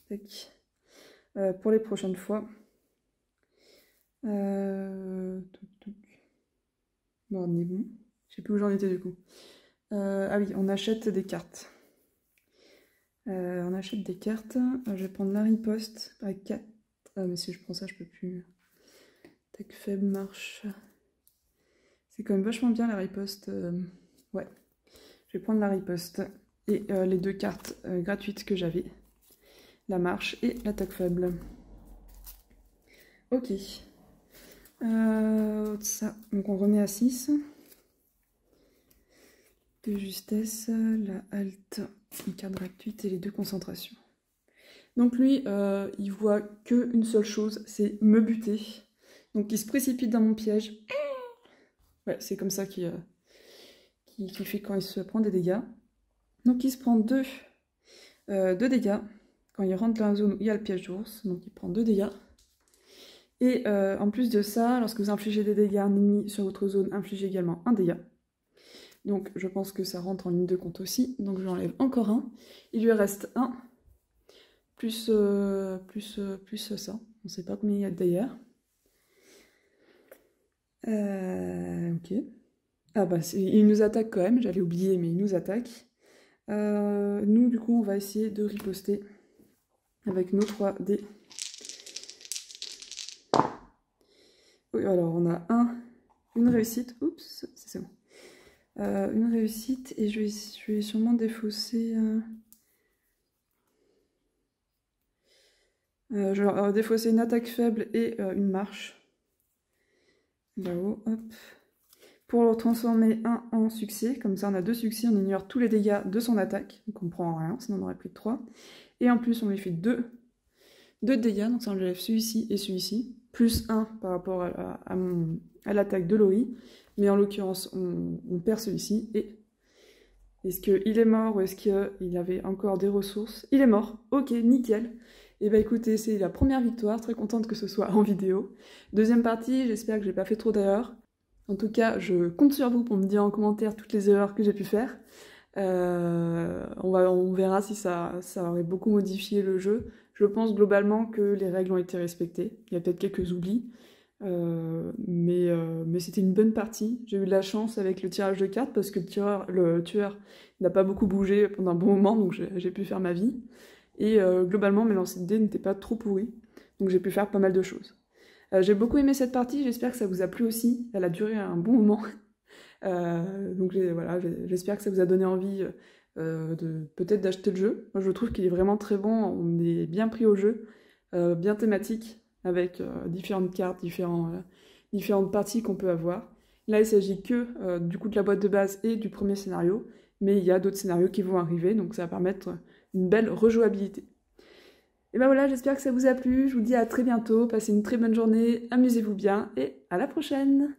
Tac. Pour les prochaines fois. Bon, on est bon. Je sais plus où j'en étais du coup. Ah oui, on achète des cartes. On achète des cartes. Je vais prendre la riposte à 4. Ah mais si je prends ça, je peux plus. Tac, faible, marche. C'est quand même vachement bien la riposte. Ouais. Je vais prendre la riposte. Et les 2 cartes gratuites que j'avais. La marche et l'attaque faible. Ok. Ça. Donc on remet à 6. De justesse, la halte, une carte gratuite et les 2 concentrations. Donc lui, il voit qu'une seule chose, c'est me buter. Donc il se précipite dans mon piège. Ouais, c'est comme ça qu'il fait quand il se prend des dégâts. Donc il se prend 2 dégâts quand il rentre dans la zone où il y a le piège d'ours. Donc il prend 2 dégâts. Et en plus de ça, lorsque vous infligez des dégâts à un ennemi sur votre zone, infligez également un dégât. Donc je pense que ça rentre en ligne de compte aussi. Donc je lui enlève encore un. Il lui reste 1. Plus ça. On ne sait pas combien il y a d'ailleurs. Ok. Ah bah il nous attaque quand même, j'allais oublier, mais il nous attaque. Nous, du coup, on va essayer de riposter avec nos 3 dés. Oui, alors on a une réussite. Oups, c'est bon. Une réussite et je vais sûrement défausser... je vais défausser une attaque faible et une marche. Là-haut, hop. Pour le transformer un en succès, comme ça on a 2 succès, on ignore tous les dégâts de son attaque, donc on prend rien, sinon on aurait plus de 3. Et en plus on lui fait 2 dégâts, donc ça on lui lève celui-ci et celui-ci, plus 1 par rapport à l'attaque de Laurie, mais en l'occurrence on perd celui-ci, et est-ce qu'il est mort ou est-ce qu'il avait encore des ressources? Il est mort, ok, nickel. Et bah écoutez, c'est la première victoire, très contente que ce soit en vidéo. Deuxième partie, j'espère que j'ai pas fait trop d'erreurs. En tout cas, je compte sur vous pour me dire en commentaire toutes les erreurs que j'ai pu faire. On verra si ça aurait beaucoup modifié le jeu. Je pense globalement que les règles ont été respectées. Il y a peut-être quelques oublis. Mais c'était une bonne partie. J'ai eu de la chance avec le tirage de cartes parce que le tueur n'a pas beaucoup bougé pendant un bon moment, donc j'ai pu faire ma vie. Et globalement, mes lancers de dés n'étaient pas trop pourris, donc j'ai pu faire pas mal de choses. J'ai beaucoup aimé cette partie, j'espère que ça vous a plu aussi. Elle a duré un bon moment. Donc voilà, j'espère que ça vous a donné envie peut-être d'acheter le jeu. Moi je trouve qu'il est vraiment très bon, on est bien pris au jeu, bien thématique, avec différentes cartes, différentes parties qu'on peut avoir. Là il s'agit que du coup de la boîte de base et du premier scénario, mais il y a d'autres scénarios qui vont arriver, donc ça va permettre une belle rejouabilité. Et ben voilà, j'espère que ça vous a plu, je vous dis à très bientôt, passez une très bonne journée, amusez-vous bien et à la prochaine!